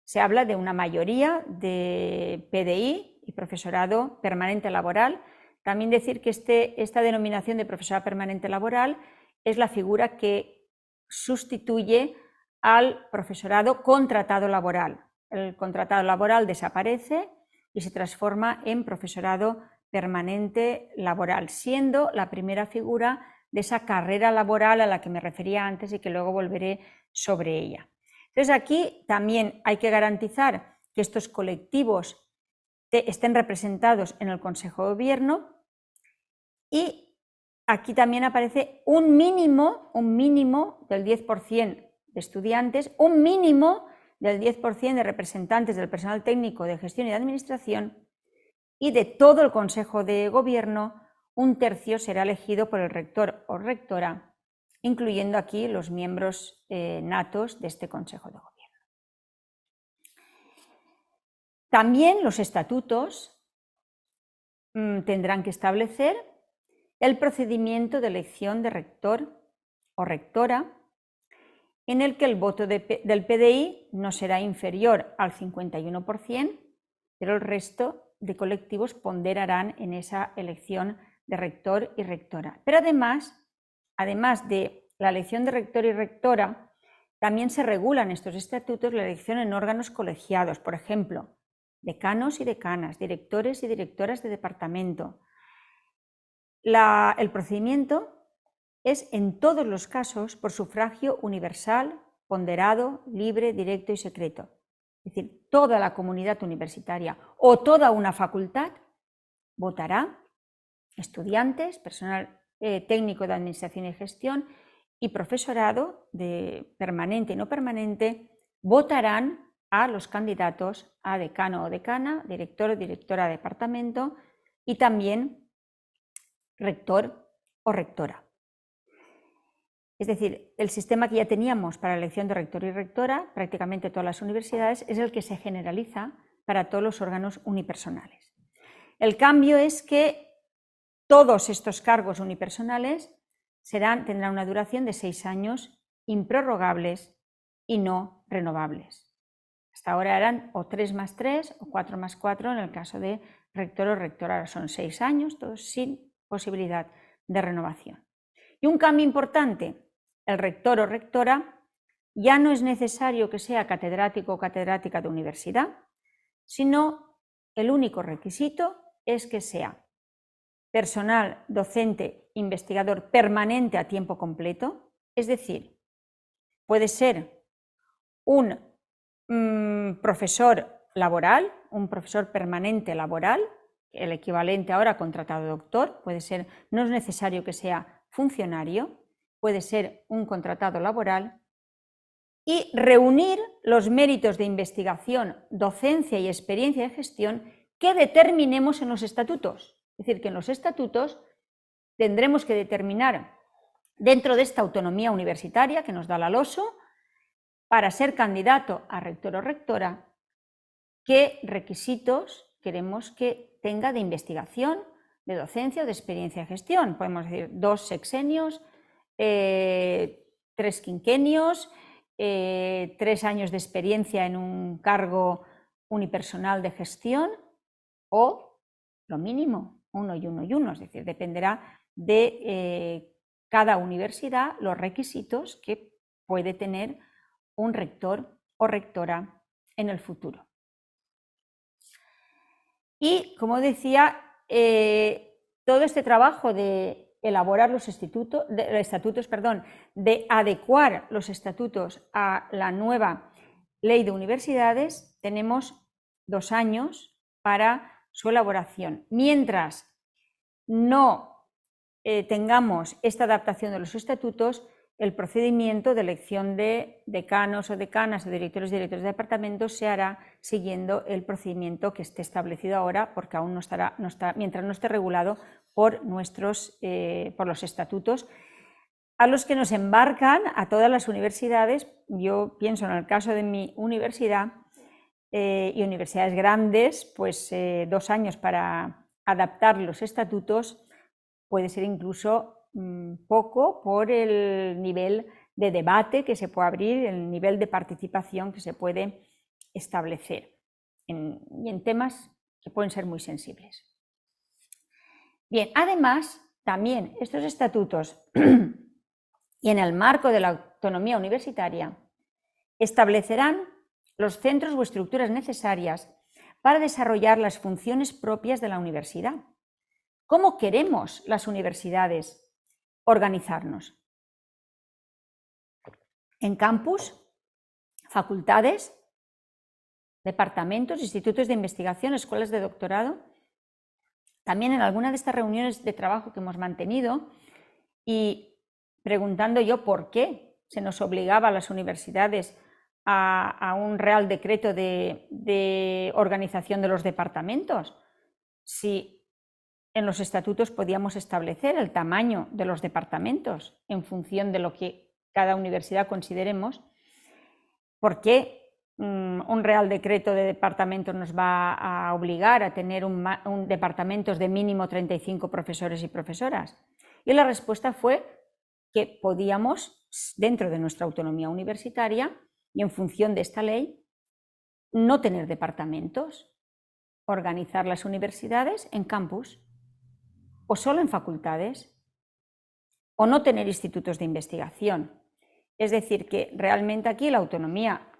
se habla de una mayoría de PDI y profesorado permanente laboral. También decir que esta denominación de profesorado permanente laboral es la figura que sustituye al profesorado contratado laboral. El contratado laboral desaparece y se transforma en profesorado permanente laboral, siendo la primera figura de esa carrera laboral a la que me refería antes y que luego volveré sobre ella. Entonces aquí también hay que garantizar que estos colectivos estén representados en el Consejo de Gobierno, y aquí también aparece un mínimo del 10% de estudiantes, un mínimo del 10% de representantes del personal técnico de gestión y de administración, y de todo el Consejo de Gobierno, un tercio será elegido por el rector o rectora, incluyendo aquí los miembros natos de este Consejo de Gobierno. También los estatutos tendrán que establecer el procedimiento de elección de rector o rectora, en el que el voto del PDI no será inferior al 51%, pero el resto de colectivos ponderarán en esa elección de rector y rectora. Pero además de la elección de rector y rectora, también se regulan estos estatutos la elección en órganos colegiados, por ejemplo, decanos y decanas, directores y directoras de departamento. El procedimiento es en todos los casos por sufragio universal, ponderado, libre, directo y secreto. Es decir, toda la comunidad universitaria o toda una facultad votará, estudiantes, personal técnico de administración y gestión y profesorado de permanente y no permanente, votarán a los candidatos a decano o decana, director o directora de departamento y también rector o rectora. Es decir, el sistema que ya teníamos para la elección de rector y rectora, prácticamente todas las universidades, es el que se generaliza para todos los órganos unipersonales. El cambio es que todos estos cargos unipersonales tendrán una duración de 6 años improrrogables y no renovables. Hasta ahora eran o 3 más 3 o 4 más 4 en el caso de rector o rectora. Ahora son 6 años, todos sin posibilidad de renovación. Y un cambio importante, el rector o rectora ya no es necesario que sea catedrático o catedrática de universidad, sino el único requisito es que sea personal docente investigador permanente a tiempo completo, es decir, puede ser un profesor laboral, un profesor permanente laboral, el equivalente ahora a contratado doctor, puede ser, no es necesario que sea funcionario, puede ser un contratado laboral, y reunir los méritos de investigación, docencia y experiencia de gestión que determinemos en los estatutos. Es decir, que en los estatutos tendremos que determinar, dentro de esta autonomía universitaria que nos da la LOSO, para ser candidato a rector o rectora, qué requisitos queremos que tenga de investigación, de docencia o de experiencia de gestión. Podemos decir 2 sexenios, 3 quinquenios, 3 años de experiencia en un cargo unipersonal de gestión o lo mínimo, 1 y 1 y 1. Es decir, dependerá de cada universidad los requisitos que puede tener un rector o rectora en el futuro. Y, como decía, todo este trabajo de elaborar los estatutos, de adecuar los estatutos a la nueva ley de universidades, tenemos 2 años para su elaboración. Mientras no tengamos esta adaptación de los estatutos, el procedimiento de elección de decanos o decanas o directores y directores de departamentos se hará siguiendo el procedimiento que esté establecido ahora, porque aún mientras no esté regulado por los estatutos, a los que nos embarcan a todas las universidades. Yo pienso en el caso de mi universidad y universidades grandes, pues 2 años para adaptar los estatutos, puede ser incluso poco por el nivel de debate que se puede abrir, el nivel de participación que se puede establecer y en temas que pueden ser muy sensibles. Bien, además, también estos estatutos y en el marco de la autonomía universitaria establecerán los centros o estructuras necesarias para desarrollar las funciones propias de la universidad. ¿Cómo queremos las universidades organizarnos? En campus, facultades, departamentos, institutos de investigación, escuelas de doctorado. También en alguna de estas reuniones de trabajo que hemos mantenido y preguntando yo por qué se nos obligaba a las universidades a un real decreto de organización de los departamentos, si en los estatutos podíamos establecer el tamaño de los departamentos en función de lo que cada universidad consideremos, ¿por qué un real decreto de departamentos nos va a obligar a tener un departamentos de mínimo 35 profesores y profesoras? Y la respuesta fue que podíamos, dentro de nuestra autonomía universitaria y en función de esta ley, no tener departamentos, organizar las universidades en campus o solo en facultades, o no tener institutos de investigación. Es decir, que realmente aquí la autonomía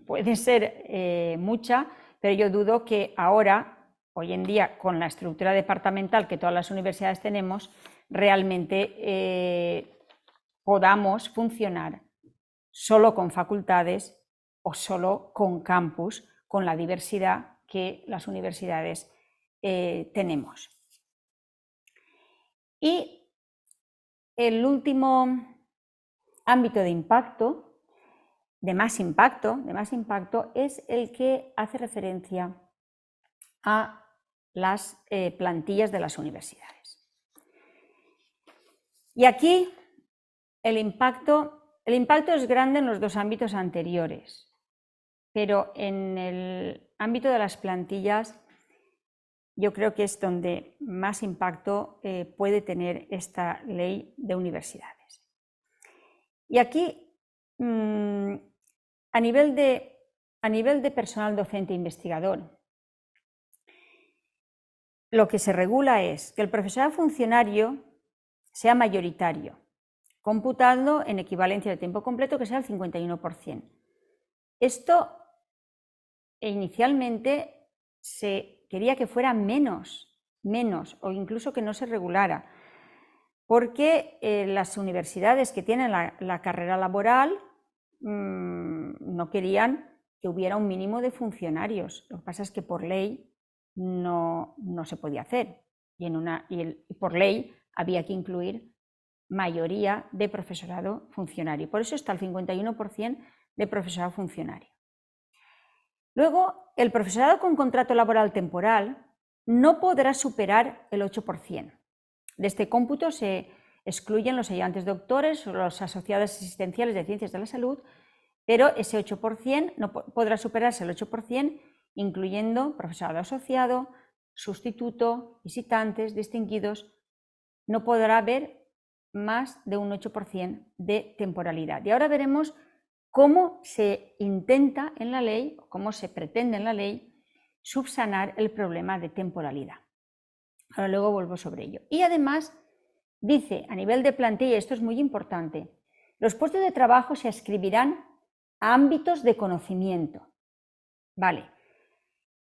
puede ser mucha, pero yo dudo que ahora, hoy en día, con la estructura departamental que todas las universidades tenemos, realmente podamos funcionar solo con facultades o solo con campus, con la diversidad que las universidades tenemos. Y el último ámbito de impacto, de más impacto, es el que hace referencia a las plantillas de las universidades. Y aquí el impacto es grande en los dos ámbitos anteriores, pero en el ámbito de las plantillas yo creo que es donde más impacto puede tener esta ley de universidades. Y aquí, a nivel de personal docente e investigador, lo que se regula es que el profesorado funcionario sea mayoritario, computando en equivalencia de tiempo completo que sea el 51%. Esto inicialmente se quería que fuera menos o incluso que no se regulara, porque las universidades que tienen la carrera laboral no querían que hubiera un mínimo de funcionarios. Lo que pasa es que por ley no se podía hacer y por ley había que incluir mayoría de profesorado funcionario. Por eso está el 51% de profesorado funcionario. Luego, el profesorado con contrato laboral temporal no podrá superar el 8%. De este cómputo se excluyen los ayudantes doctores o los asociados asistenciales de ciencias de la salud, pero ese 8% no podrá superarse el 8%, incluyendo profesorado asociado, sustituto, visitantes, distinguidos. No podrá haber más de un 8% de temporalidad. Y ahora veremos cómo se intenta en la ley, cómo se pretende en la ley, subsanar el problema de temporalidad. Ahora luego vuelvo sobre ello. Y además dice, a nivel de plantilla, esto es muy importante, los puestos de trabajo se adscribirán a ámbitos de conocimiento. Vale.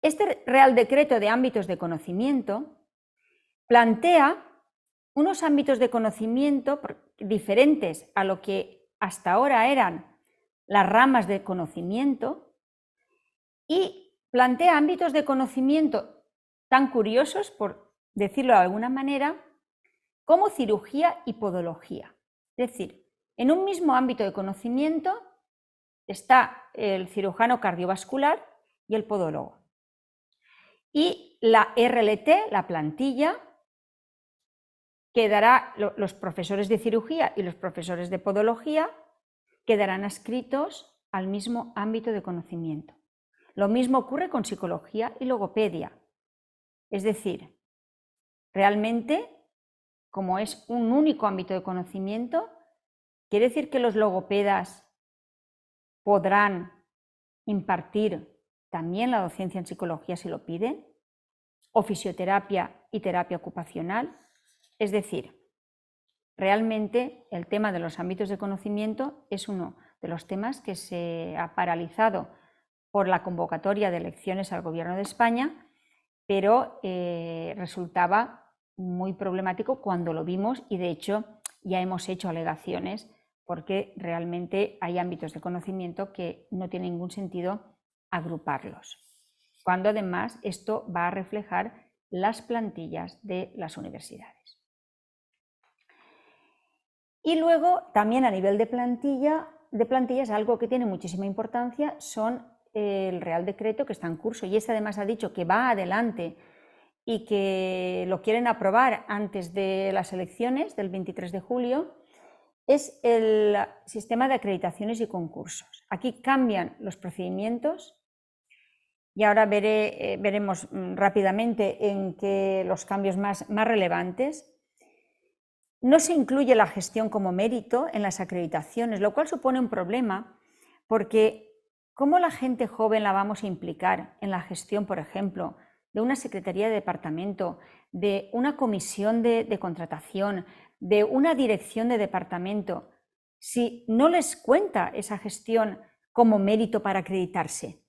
Este Real Decreto de ámbitos de conocimiento plantea unos ámbitos de conocimiento diferentes a lo que hasta ahora eran las ramas de conocimiento y plantea ámbitos de conocimiento tan curiosos, por decirlo de alguna manera, como cirugía y podología. Es decir, en un mismo ámbito de conocimiento está el cirujano cardiovascular y el podólogo. Y la RLT, la plantilla, quedará, los profesores de cirugía y los profesores de podología quedarán adscritos al mismo ámbito de conocimiento. Lo mismo ocurre con psicología y logopedia. Es decir, realmente como es un único ámbito de conocimiento, quiere decir que los logopedas podrán impartir también la docencia en psicología si lo piden, o fisioterapia y terapia ocupacional. Es decir, realmente el tema de los ámbitos de conocimiento es uno de los temas que se ha paralizado por la convocatoria de elecciones al Gobierno de España, pero resultaba muy problemático cuando lo vimos y de hecho ya hemos hecho alegaciones porque realmente hay ámbitos de conocimiento que no tiene ningún sentido agruparlos, cuando además esto va a reflejar las plantillas de las universidades. Y luego también a nivel de plantillas, algo que tiene muchísima importancia son el Real Decreto que está en curso, y este además ha dicho que va adelante y que lo quieren aprobar antes de las elecciones del 23 de julio, es el sistema de acreditaciones y concursos. Aquí cambian los procedimientos y ahora veremos rápidamente en qué los cambios más relevantes. No se incluye la gestión como mérito en las acreditaciones, lo cual supone un problema porque ¿cómo la gente joven la vamos a implicar en la gestión, por ejemplo, de una secretaría de departamento, de una comisión de contratación, de una dirección de departamento, si no les cuenta esa gestión como mérito para acreditarse?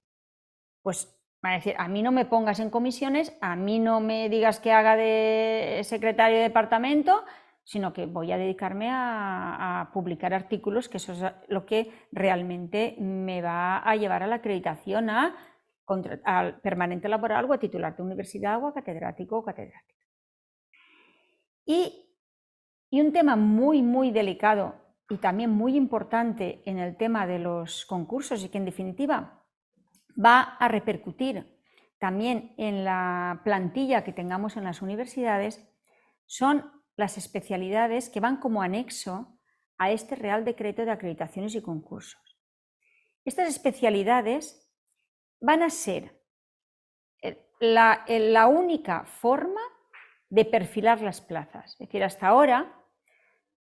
Pues van a decir, a mí no me pongas en comisiones, a mí no me digas que haga de secretario de departamento, sino que voy a dedicarme a publicar artículos, que eso es lo que realmente me va a llevar a la acreditación al permanente laboral o a titular de universidad o a catedrático o catedrática. Y un tema muy delicado y también muy importante en el tema de los concursos y que en definitiva va a repercutir también en la plantilla que tengamos en las universidades son las especialidades que van como anexo a este Real Decreto de acreditaciones y concursos. Estas especialidades van a ser la única forma de perfilar las plazas. Es decir, hasta ahora,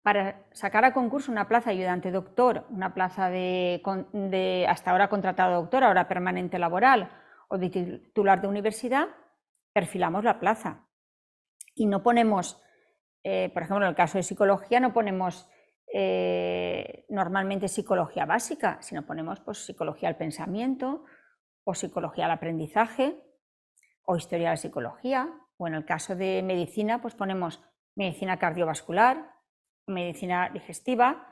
para sacar a concurso una plaza de ayudante doctor, una plaza de hasta ahora contratado doctor, ahora permanente laboral o de titular de universidad, perfilamos la plaza y no ponemos, por ejemplo, en el caso de psicología no ponemos normalmente psicología básica, sino ponemos pues, psicología del pensamiento o psicología del aprendizaje o historia de la psicología, o en el caso de medicina pues ponemos medicina cardiovascular, medicina digestiva.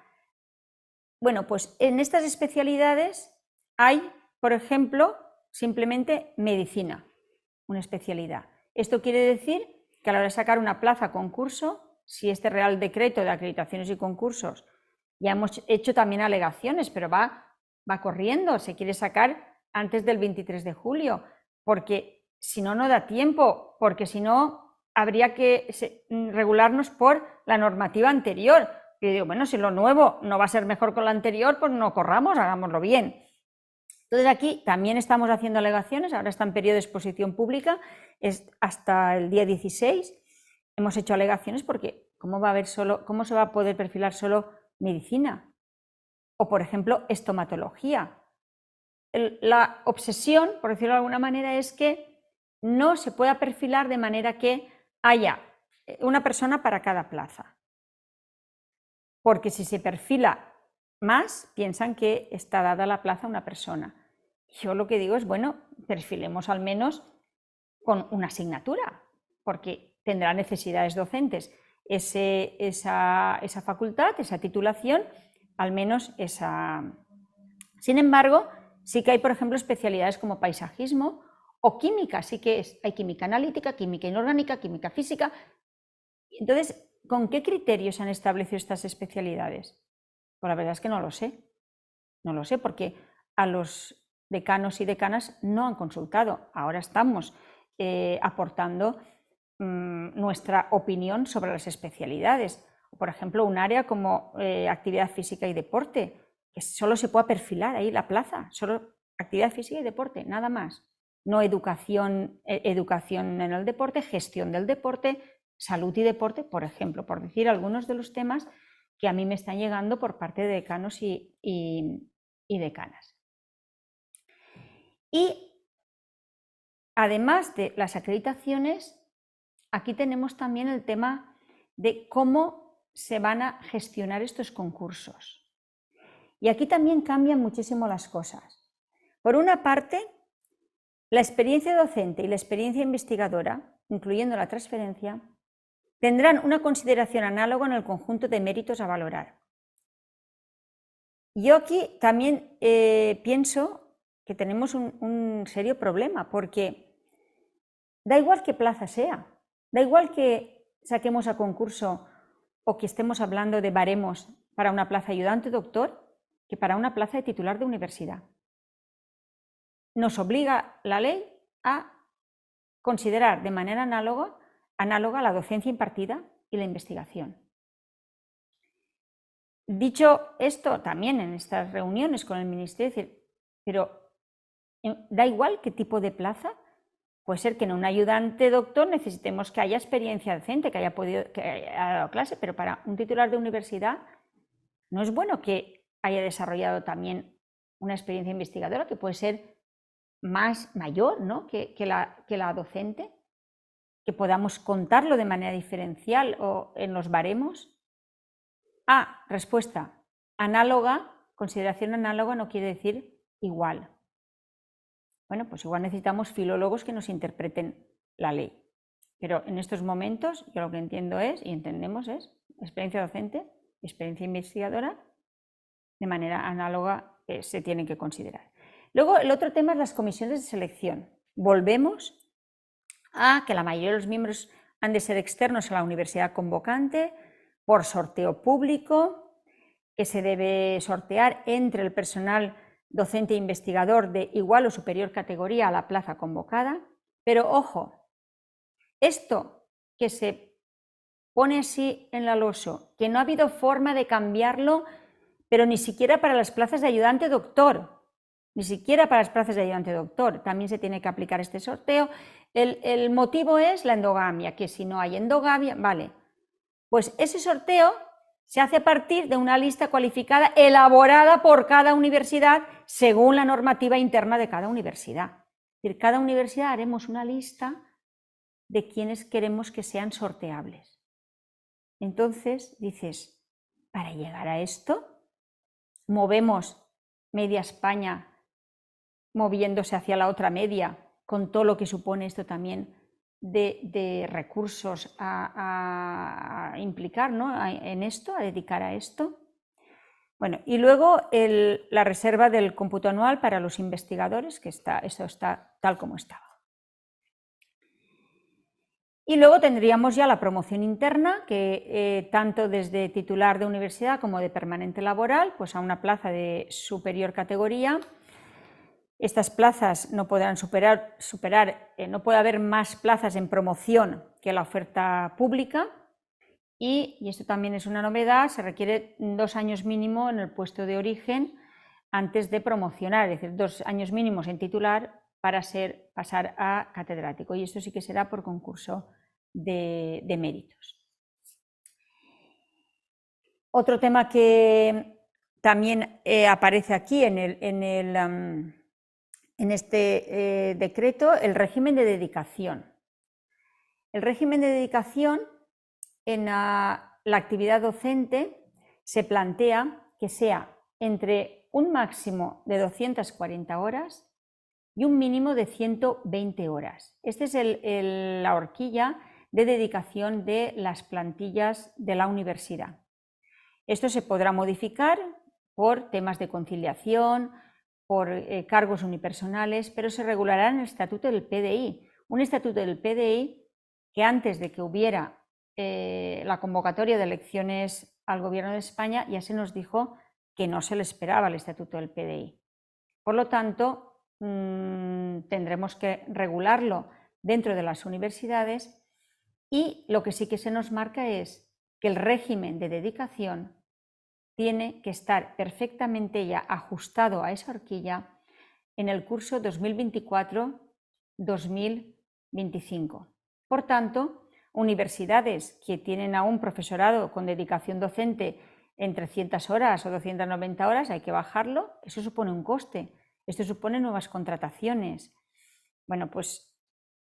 Bueno, pues en estas especialidades hay, por ejemplo, simplemente medicina, una especialidad. Esto quiere decir que a la hora de sacar una plaza concurso, si este Real Decreto de acreditaciones y concursos, ya hemos hecho también alegaciones, pero va corriendo, se quiere sacar antes del 23 de julio, porque si no, no da tiempo, porque si no, habría que regularnos por la normativa anterior. Y digo, bueno, si lo nuevo no va a ser mejor que lo anterior, pues no corramos, hagámoslo bien. Entonces aquí también estamos haciendo alegaciones, ahora está en periodo de exposición pública, es hasta el día 16, hemos hecho alegaciones porque ¿cómo se va a poder perfilar solo medicina? O por ejemplo, estomatología. La obsesión, por decirlo de alguna manera, es que no se pueda perfilar de manera que haya una persona para cada plaza. Porque si se perfila más, piensan que está dada la plaza a una persona. Yo lo que digo es, bueno, perfilemos al menos con una asignatura, porque tendrá necesidades docentes esa facultad, esa titulación, al menos esa. Sin embargo, sí que hay, por ejemplo, especialidades como paisajismo o química, sí que hay química analítica, química inorgánica, química física. Entonces, ¿con qué criterios se han establecido estas especialidades? Pues la verdad es que no lo sé. No lo sé porque a los decanos y decanas no han consultado. Ahora estamos aportando nuestra opinión sobre las especialidades. Por ejemplo, un área como actividad física y deporte, que solo se pueda perfilar ahí la plaza, solo actividad física y deporte, nada más. No educación en el deporte, gestión del deporte, salud y deporte, por ejemplo, por decir algunos de los temas que a mí me están llegando por parte de decanos y decanas. Y además de las acreditaciones, aquí tenemos también el tema de cómo se van a gestionar estos concursos. Y aquí también cambian muchísimo las cosas. Por una parte, la experiencia docente y la experiencia investigadora, incluyendo la transferencia, tendrán una consideración análoga en el conjunto de méritos a valorar. Yo aquí también pienso que tenemos un serio problema, porque da igual qué plaza sea, da igual que saquemos a concurso o que estemos hablando de baremos para una plaza ayudante doctor, que para una plaza de titular de universidad. Nos obliga la ley a considerar de manera análoga la docencia impartida y la investigación. Dicho esto, también en estas reuniones con el Ministerio, pero da igual qué tipo de plaza, puede ser que en un ayudante doctor necesitemos que haya experiencia docente, que haya dado clase, pero para un titular de universidad no es bueno que haya desarrollado también una experiencia investigadora que puede ser mayor, ¿no? que la docente, que podamos contarlo de manera diferencial o en los baremos. Respuesta análoga, consideración análoga no quiere decir igual. Bueno, pues igual necesitamos filólogos que nos interpreten la ley. Pero en estos momentos yo lo que entiendo y entendemos es experiencia docente, experiencia investigadora, de manera análoga se tienen que considerar. Luego el otro tema es las comisiones de selección. Volvemos a que la mayoría de los miembros han de ser externos a la universidad convocante, por sorteo público, que se debe sortear entre el personal docente e investigador de igual o superior categoría a la plaza convocada. Pero ojo, esto que se pone así en la LOSO, que no ha habido forma de cambiarlo, pero ni siquiera para las plazas de ayudante doctor, también se tiene que aplicar este sorteo. El motivo es la endogamia, que si no hay endogamia, vale, pues ese sorteo se hace a partir de una lista cualificada elaborada por cada universidad según la normativa interna de cada universidad. Es decir, cada universidad haremos una lista de quienes queremos que sean sorteables. Entonces dices, para llegar a esto, movemos media España moviéndose hacia la otra media, con todo lo que supone esto también de recursos a implicar, ¿no? en esto, a dedicar a esto. Bueno, y luego la reserva del cómputo anual para los investigadores, que eso está tal como estaba. Y luego tendríamos ya la promoción interna, que tanto desde titular de universidad como de permanente laboral, pues a una plaza de superior categoría. Estas plazas no podrán no puede haber más plazas en promoción que la oferta pública y esto también es una novedad, se requiere 2 años mínimo en el puesto de origen antes de promocionar, es decir, 2 años mínimos en titular para pasar a catedrático y esto sí que será por concurso de méritos. Otro tema que también aparece aquí en este decreto, el régimen de dedicación. El régimen de dedicación en la actividad docente se plantea que sea entre un máximo de 240 horas y un mínimo de 120 horas. Esta es la horquilla de dedicación de las plantillas de la universidad. Esto se podrá modificar por temas de conciliación, por cargos unipersonales, pero se regulará en el estatuto del PDI. Un estatuto del PDI que antes de que hubiera la convocatoria de elecciones al Gobierno de España ya se nos dijo que no se le esperaba el estatuto del PDI. Por lo tanto, tendremos que regularlo dentro de las universidades y lo que sí que se nos marca es que el régimen de dedicación tiene que estar perfectamente ya ajustado a esa horquilla en el curso 2024-2025. Por tanto, universidades que tienen aún profesorado con dedicación docente en 300 horas o 290 horas, hay que bajarlo. Eso supone un coste. Esto supone nuevas contrataciones. Bueno, pues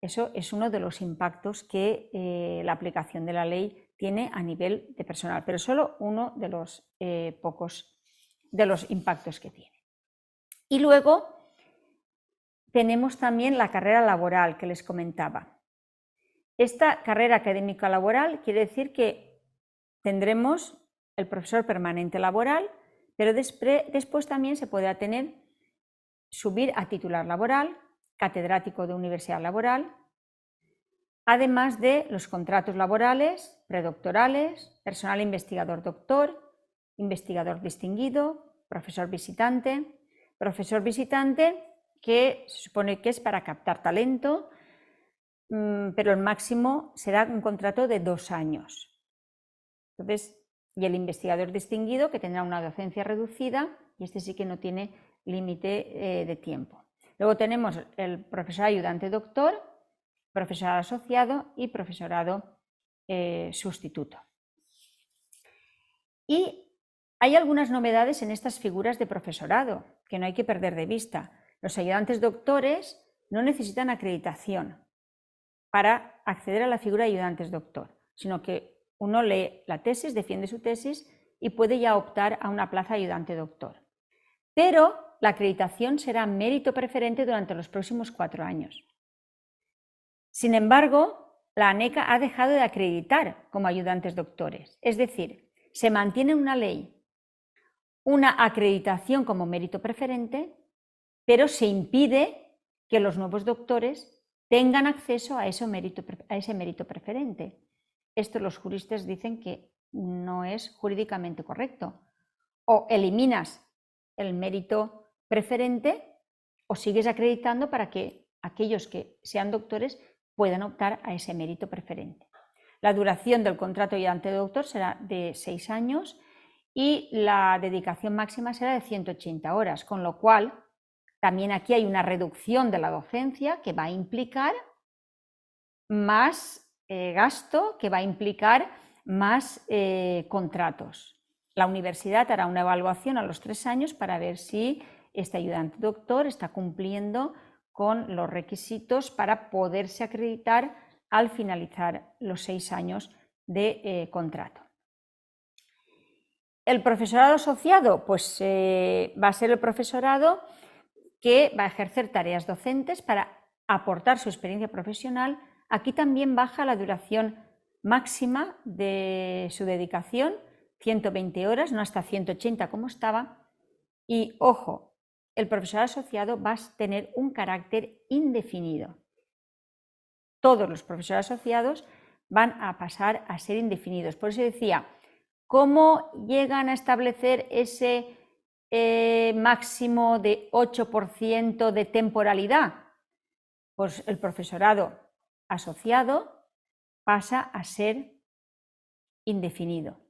eso es uno de los impactos que la aplicación de la ley tiene a nivel de personal, pero solo uno de los pocos de los impactos que tiene. Y luego tenemos también la carrera laboral que les comentaba. Esta carrera académica laboral quiere decir que tendremos el profesor permanente laboral, pero después también se podrá subir a titular laboral, catedrático de universidad laboral, además de los contratos laborales, predoctorales, personal investigador doctor, investigador distinguido, profesor visitante que se supone que es para captar talento, pero el máximo será un contrato de 2 años. Entonces, y el investigador distinguido, que tendrá una docencia reducida, y este sí que no tiene límite de tiempo. Luego tenemos el profesor ayudante doctor, profesorado asociado y profesorado sustituto. Y hay algunas novedades en estas figuras de profesorado que no hay que perder de vista. Los ayudantes doctores no necesitan acreditación para acceder a la figura de ayudantes doctor, sino que uno lee la tesis, defiende su tesis y puede ya optar a una plaza de ayudante doctor. Pero la acreditación será mérito preferente durante los próximos 4 años. Sin embargo, la ANECA ha dejado de acreditar como ayudantes doctores, es decir, se mantiene en una ley una acreditación como mérito preferente, pero se impide que los nuevos doctores tengan acceso a ese mérito preferente. Esto los juristas dicen que no es jurídicamente correcto. O eliminas el mérito preferente o sigues acreditando para que aquellos que sean doctores puedan optar a ese mérito preferente. La duración del contrato ayudante doctor será de 6 años y la dedicación máxima será de 180 horas, con lo cual también aquí hay una reducción de la docencia que va a implicar más gasto, que va a implicar más contratos. La universidad hará una evaluación a los 3 años para ver si este ayudante doctor está cumpliendo con los requisitos para poderse acreditar al finalizar los 6 años de contrato. El profesorado asociado, pues va a ser el profesorado que va a ejercer tareas docentes para aportar su experiencia profesional. Aquí también baja la duración máxima de su dedicación, 120 horas, no hasta 180 como estaba. Y ojo, el profesorado asociado va a tener un carácter indefinido. Todos los profesores asociados van a pasar a ser indefinidos. Por eso decía, ¿cómo llegan a establecer ese máximo de 8% de temporalidad? Pues el profesorado asociado pasa a ser indefinido.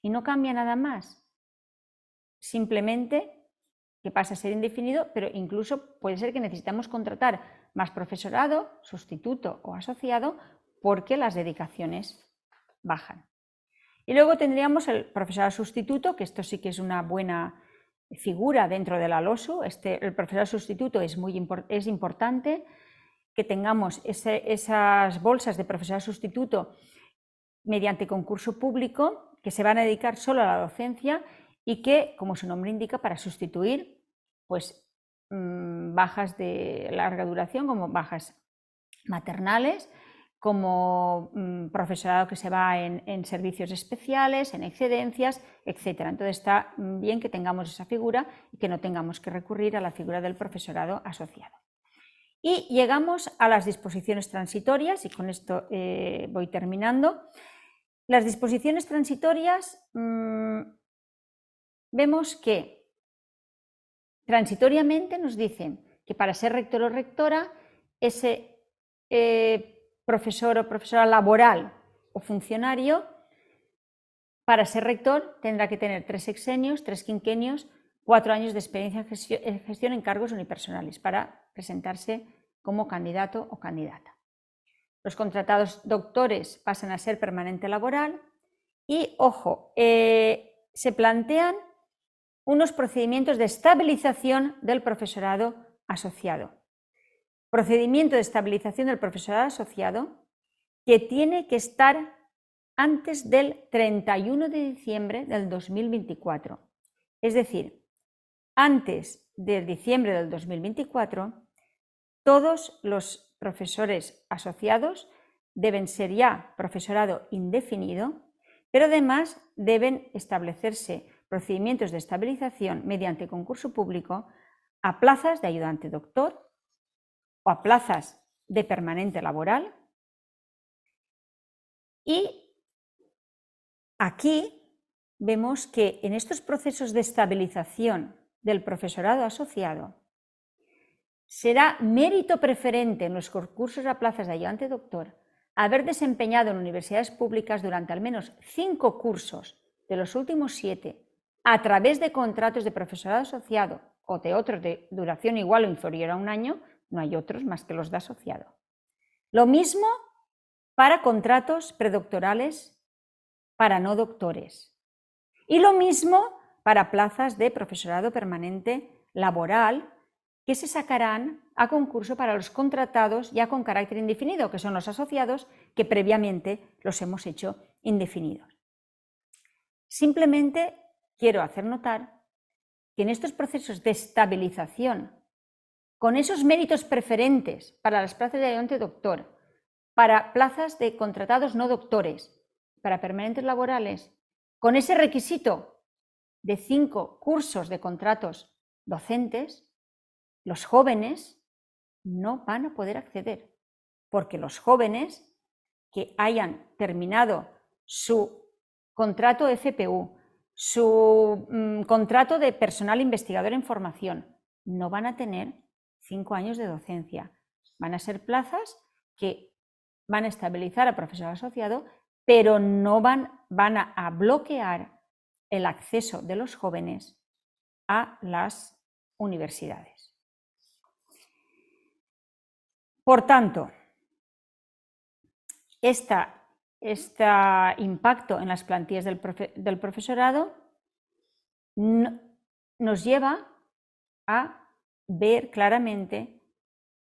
Y no cambia nada más. Simplemente que pasa a ser indefinido, pero incluso puede ser que necesitamos contratar más profesorado, sustituto o asociado, porque las dedicaciones bajan. Y luego tendríamos el profesorado sustituto, que esto sí que es una buena figura dentro de la LOSU. El profesorado sustituto es importante que tengamos esas bolsas de profesorado sustituto mediante concurso público que se van a dedicar solo a la docencia y que, como su nombre indica, para sustituir pues, bajas de larga duración como bajas maternales, como profesorado que se va en servicios especiales, en excedencias, etc. Entonces está bien que tengamos esa figura y que no tengamos que recurrir a la figura del profesorado asociado. Y llegamos a las disposiciones transitorias, y con esto voy terminando. Las disposiciones transitorias vemos que transitoriamente nos dicen que para ser rector o rectora, ese profesor o profesora laboral o funcionario, para ser rector tendrá que tener 3 sexenios, 3 quinquenios, 4 años de experiencia en gestión en cargos unipersonales para presentarse como candidato o candidata. Los contratados doctores pasan a ser permanente laboral y, ojo, se plantean unos procedimientos de estabilización del profesorado asociado. Procedimiento de estabilización del profesorado asociado que tiene que estar antes del 31 de diciembre del 2024. Es decir, antes de diciembre del 2024, todos los profesores asociados deben ser ya profesorado indefinido, pero además deben establecerse procedimientos de estabilización mediante concurso público a plazas de ayudante doctor o a plazas de permanente laboral. Y aquí vemos que en estos procesos de estabilización del profesorado asociado será mérito preferente en los concursos a plazas de ayudante doctor haber desempeñado en universidades públicas durante al menos 5 cursos de los últimos 7 a través de contratos de profesorado asociado o de otros de duración igual o inferior a un año. No hay otros más que los de asociado. Lo mismo para contratos predoctorales para no doctores. Y lo mismo para plazas de profesorado permanente laboral que se sacarán a concurso para los contratados ya con carácter indefinido, que son los asociados, que previamente los hemos hecho indefinidos. Simplemente quiero hacer notar que en estos procesos de estabilización, con esos méritos preferentes para las plazas de ayudante doctor, para plazas de contratados no doctores, para permanentes laborales, con ese requisito de 5 cursos de contratos docentes, los jóvenes no van a poder acceder, porque los jóvenes que hayan terminado su contrato FPU, su contrato de personal investigador en formación, no van a tener 5 años de docencia. Van a ser plazas que van a estabilizar a profesor asociado, pero no van a bloquear el acceso de los jóvenes a las universidades. Por tanto, este impacto en las plantillas del profesorado nos lleva a ver claramente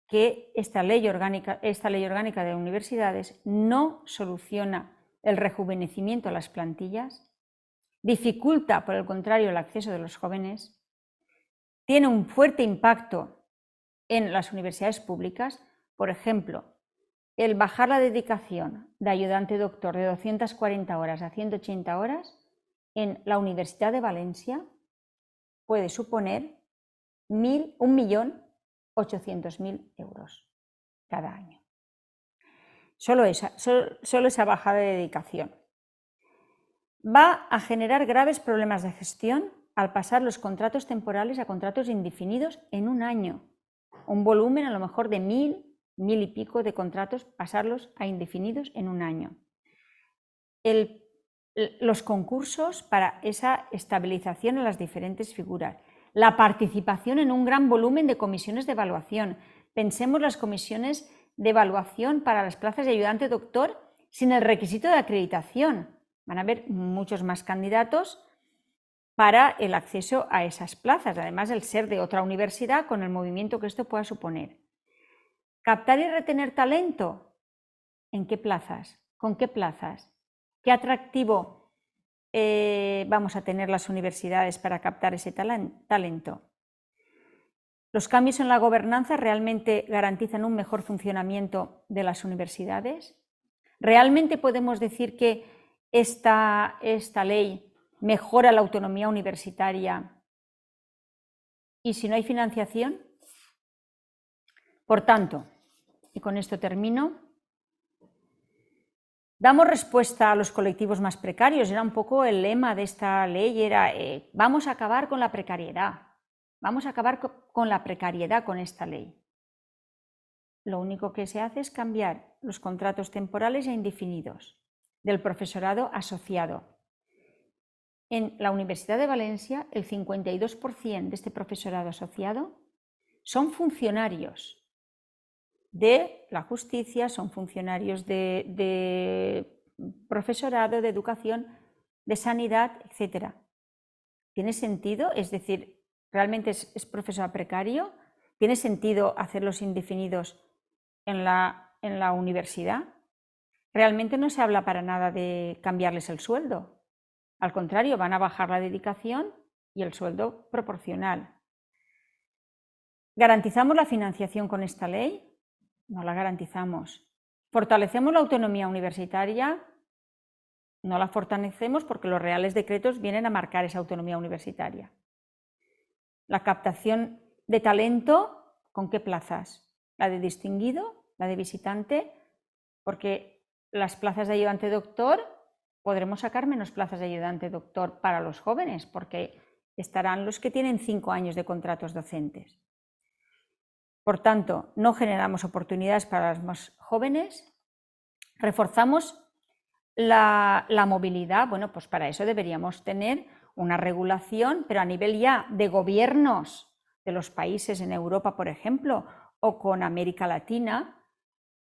que esta ley orgánica de universidades no soluciona el rejuvenecimiento de las plantillas, dificulta, por el contrario, el acceso de los jóvenes, tiene un fuerte impacto en las universidades públicas. Por ejemplo, el bajar la dedicación de ayudante doctor de 240 horas a 180 horas en la Universidad de Valencia puede suponer 1.800.000 euros cada año. Solo esa bajada de dedicación. Va a generar graves problemas de gestión al pasar los contratos temporales a contratos indefinidos en un año. Un volumen a lo mejor de 1.000 y pico de contratos, pasarlos a indefinidos en un año. Los concursos para esa estabilización en las diferentes figuras. La participación en un gran volumen de comisiones de evaluación. Pensemos las comisiones de evaluación para las plazas de ayudante doctor sin el requisito de acreditación. Van a haber muchos más candidatos para el acceso a esas plazas, además del ser de otra universidad con el movimiento que esto pueda suponer. Captar y retener talento. ¿En qué plazas? ¿Con qué plazas? ¿Qué atractivo vamos a tener las universidades para captar ese talento? ¿Los cambios en la gobernanza realmente garantizan un mejor funcionamiento de las universidades? ¿Realmente podemos decir que esta ley mejora la autonomía universitaria y si no hay financiación? Por tanto, y con esto termino, damos respuesta a los colectivos más precarios. Era un poco el lema de esta ley, era vamos a acabar con la precariedad. Vamos a acabar con la precariedad con esta ley. Lo único que se hace es cambiar los contratos temporales a indefinidos del profesorado asociado. En la Universidad de Valencia, el 52% de este profesorado asociado son funcionarios. de la justicia, son funcionarios de profesorado, de educación, de sanidad, etc. ¿Tiene sentido? Es decir, ¿realmente es profesor precario? ¿Tiene sentido hacerlos indefinidos en la universidad? Realmente no se habla para nada de cambiarles el sueldo. Al contrario, van a bajar la dedicación y el sueldo proporcional. ¿Garantizamos la financiación con esta ley? No la garantizamos. ¿Fortalecemos la autonomía universitaria? No la fortalecemos porque los reales decretos vienen a marcar esa autonomía universitaria. La captación de talento, ¿con qué plazas? ¿La de distinguido? ¿La de visitante? Porque las plazas de ayudante doctor, podremos sacar menos plazas de ayudante doctor para los jóvenes, porque estarán los que tienen 5 años de contratos docentes. Por tanto, no generamos oportunidades para los más jóvenes, reforzamos la movilidad. Bueno, pues para eso deberíamos tener una regulación, pero a nivel ya de gobiernos de los países en Europa, por ejemplo, o con América Latina,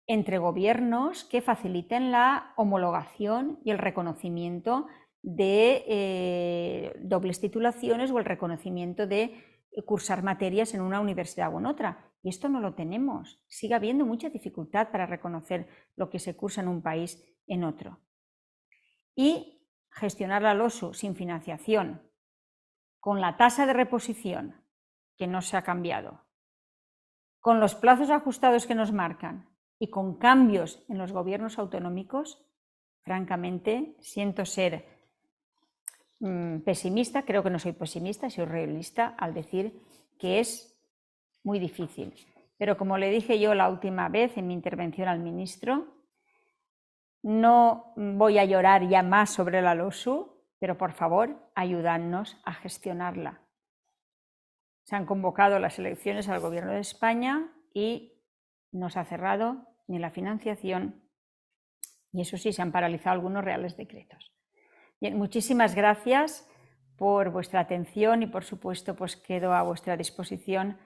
entre gobiernos que faciliten la homologación y el reconocimiento de dobles titulaciones o el reconocimiento de cursar materias en una universidad o en otra. Y esto no lo tenemos. Sigue habiendo mucha dificultad para reconocer lo que se cursa en un país en otro. Y gestionar la LOSU sin financiación, con la tasa de reposición que no se ha cambiado, con los plazos ajustados que nos marcan y con cambios en los gobiernos autonómicos, francamente siento ser pesimista, creo que no soy pesimista, soy realista al decir que es muy difícil. Pero como le dije yo la última vez en mi intervención al ministro, no voy a llorar ya más sobre la LOSU, pero por favor, ayudadnos a gestionarla. Se han convocado las elecciones al Gobierno de España y no se ha cerrado ni la financiación, y eso sí, se han paralizado algunos reales decretos. Bien, muchísimas gracias por vuestra atención y por supuesto pues quedo a vuestra disposición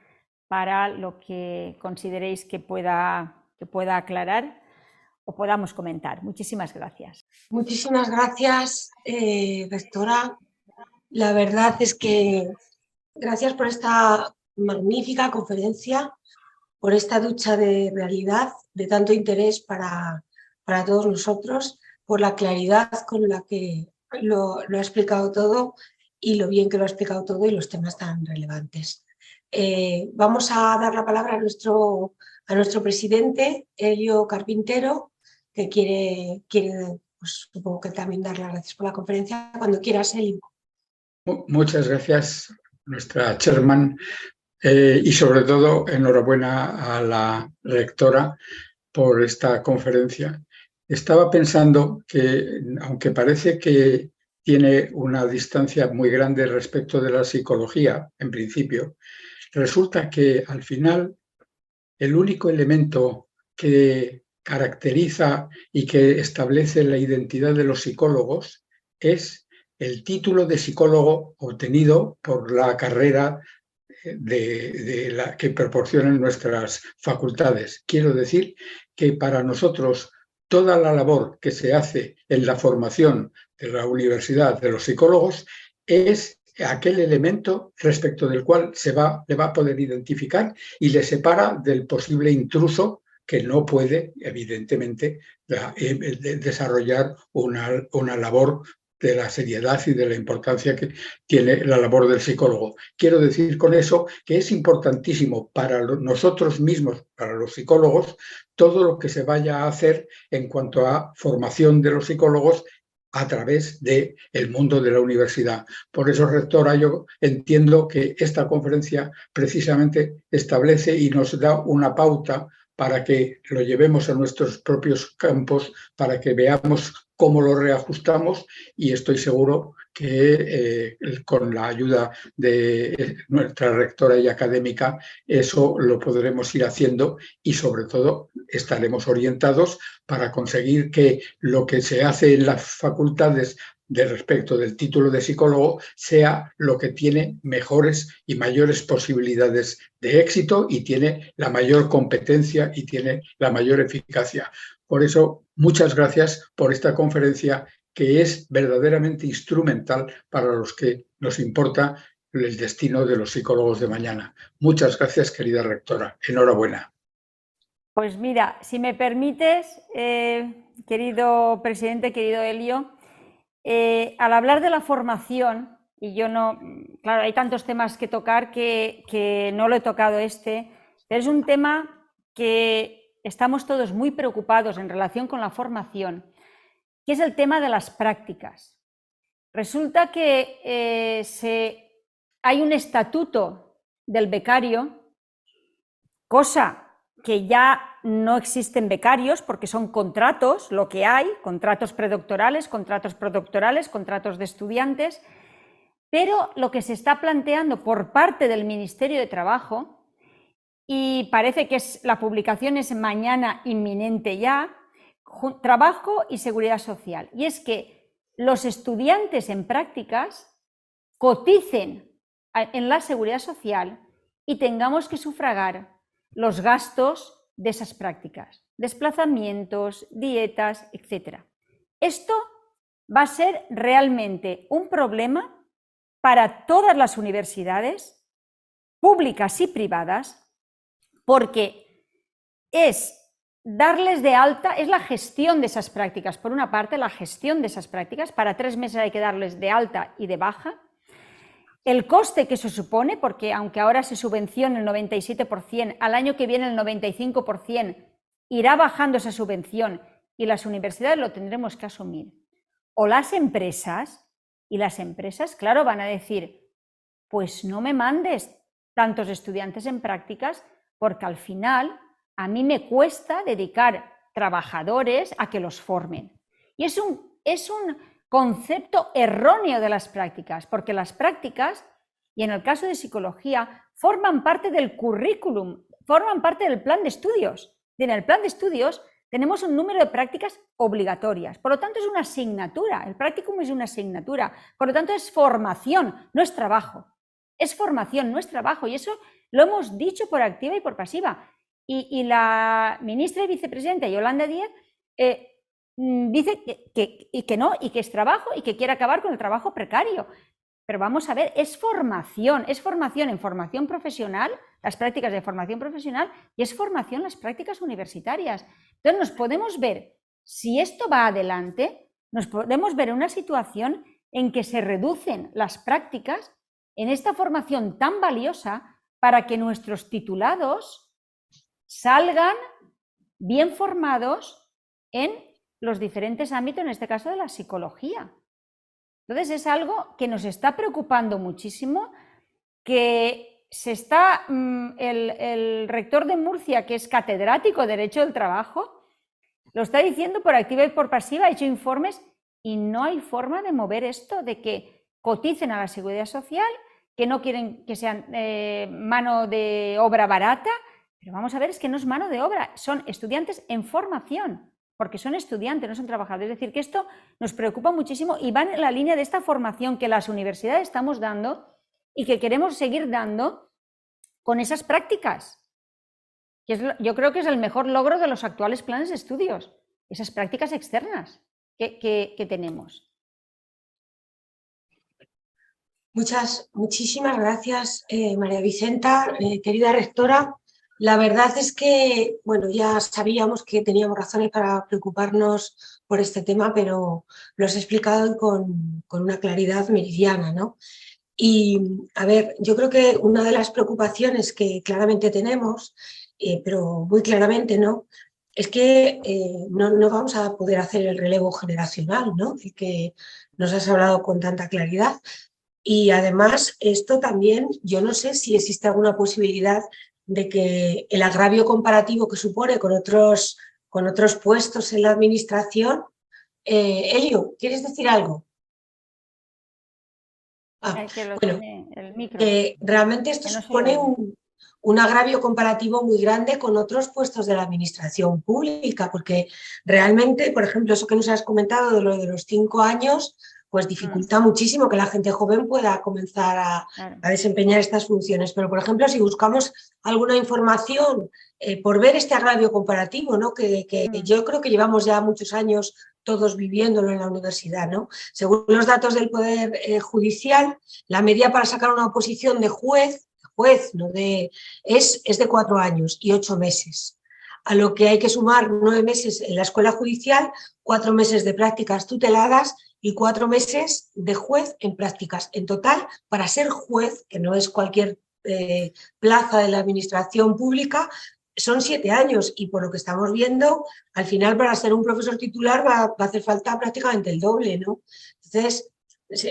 para lo que consideréis que pueda aclarar o podamos comentar. Muchísimas gracias. Muchísimas gracias, rectora. La verdad es que gracias por esta magnífica conferencia, por esta ducha de realidad de tanto interés para todos nosotros, por la claridad con la que lo ha explicado todo y lo bien que lo ha explicado todo y los temas tan relevantes. Vamos a dar la palabra a nuestro presidente, Elio Carpintero, que quiere pues, supongo que también dar las gracias por la conferencia. Cuando quieras, Elio. Muchas gracias, nuestra chairman, y sobre todo enhorabuena a la rectora por esta conferencia. Estaba pensando que, aunque parece que tiene una distancia muy grande respecto de la psicología, en principio, resulta que al final el único elemento que caracteriza y que establece la identidad de los psicólogos es el título de psicólogo obtenido por la carrera que proporcionan nuestras facultades. Quiero decir que para nosotros toda la labor que se hace en la formación de la universidad de los psicólogos es aquel elemento respecto del cual le va a poder identificar y le separa del posible intruso que no puede, evidentemente, desarrollar una labor de la seriedad y de la importancia que tiene la labor del psicólogo. Quiero decir con eso que es importantísimo para nosotros mismos, para los psicólogos, todo lo que se vaya a hacer en cuanto a formación de los psicólogos a través del mundo de la universidad. Por eso, rectora, yo entiendo que esta conferencia precisamente establece y nos da una pauta para que lo llevemos a nuestros propios campos, para que veamos cómo lo reajustamos, y estoy seguro que con la ayuda de nuestra rectora y académica eso lo podremos ir haciendo y sobre todo estaremos orientados para conseguir que lo que se hace en las facultades de respecto del título de psicólogo sea lo que tiene mejores y mayores posibilidades de éxito y tiene la mayor competencia y tiene la mayor eficacia. Por eso, muchas gracias por esta conferencia que es verdaderamente instrumental para los que nos importa el destino de los psicólogos de mañana. Muchas gracias, querida rectora. Enhorabuena. Pues mira, si me permites, querido presidente, querido Elio, al hablar de la formación, y yo no, claro, hay tantos temas que tocar que no lo he tocado pero es un tema que estamos todos muy preocupados en relación con la formación, que es el tema de las prácticas. Resulta que hay un estatuto del becario, cosa que ya no existen becarios porque son contratos, lo que hay, contratos predoctorales, contratos postdoctorales, contratos de estudiantes, pero lo que se está planteando por parte del Ministerio de Trabajo, y parece que la publicación es mañana inminente ya, Trabajo y Seguridad Social, y es que los estudiantes en prácticas coticen en la Seguridad Social y tengamos que sufragar los gastos de esas prácticas, desplazamientos, dietas, etc. Esto va a ser realmente un problema para todas las universidades, públicas y privadas, porque es darles de alta, es la gestión de esas prácticas. Por una parte, la gestión de esas prácticas, para 3 meses hay que darles de alta y de baja. El coste que eso supone, porque aunque ahora se subvenciona el 97%, al año que viene el 95% irá bajando esa subvención y las universidades lo tendremos que asumir. O las empresas, y las empresas, claro, van a decir, pues no me mandes tantos estudiantes en prácticas porque al final a mí me cuesta dedicar trabajadores a que los formen. Y es un concepto erróneo de las prácticas, porque las prácticas, y en el caso de psicología, forman parte del currículum, forman parte del plan de estudios. Y en el plan de estudios tenemos un número de prácticas obligatorias, por lo tanto es una asignatura, el practicum es una asignatura, por lo tanto es formación, no es trabajo. Es formación, no es trabajo, y eso lo hemos dicho por activa y por pasiva. Y la ministra y vicepresidenta Yolanda Díaz dice que no, y que es trabajo y que quiere acabar con el trabajo precario. Pero vamos a ver, es formación en formación profesional, las prácticas de formación profesional, y es formación las prácticas universitarias. Entonces nos podemos ver, si esto va adelante, nos podemos ver en una situación en que se reducen las prácticas en esta formación tan valiosa para que nuestros titulados salgan bien formados en los diferentes ámbitos, en este caso de la psicología. Entonces es algo que nos está preocupando muchísimo, que el rector de Murcia, que es catedrático de Derecho del Trabajo, lo está diciendo por activa y por pasiva, ha hecho informes y no hay forma de mover esto, de que coticen a la Seguridad Social, que no quieren que sean mano de obra barata, pero vamos a ver, es que no es mano de obra, son estudiantes en formación, porque son estudiantes, no son trabajadores. Es decir, que esto nos preocupa muchísimo y va en la línea de esta formación que las universidades estamos dando y que queremos seguir dando con esas prácticas. Yo creo que es el mejor logro de los actuales planes de estudios, esas prácticas externas que tenemos. Muchísimas gracias, María Vicenta, querida rectora. La verdad es que, bueno, ya sabíamos que teníamos razones para preocuparnos por este tema, pero lo has explicado con una claridad meridiana, ¿no? Y, a ver, yo creo que una de las preocupaciones que claramente tenemos, pero muy claramente, ¿no?, es que no vamos a poder hacer el relevo generacional, ¿no?, del que nos has hablado con tanta claridad. Y además, esto también, yo no sé si existe alguna posibilidad de que el agravio comparativo que supone con otros puestos en la administración. Elio, ¿quieres decir algo? Bueno, realmente esto supone un agravio comparativo muy grande con otros puestos de la administración pública, porque realmente, por ejemplo, eso que nos has comentado de lo de los 5 años, pues dificulta muchísimo que la gente joven pueda comenzar a desempeñar estas funciones. Pero, por ejemplo, si buscamos alguna información por ver este agravio comparativo, ¿no? que yo creo que llevamos ya muchos años todos viviéndolo en la universidad, ¿no? Según los datos del Poder Judicial, la media para sacar una oposición de juez es de 4 años y 8 meses. A lo que hay que sumar 9 meses en la escuela judicial, 4 meses de prácticas tuteladas y 4 meses de juez en prácticas. En total, para ser juez, que no es cualquier plaza de la administración pública, son 7 años y por lo que estamos viendo, al final para ser un profesor titular va a hacer falta prácticamente el doble, ¿no? Entonces,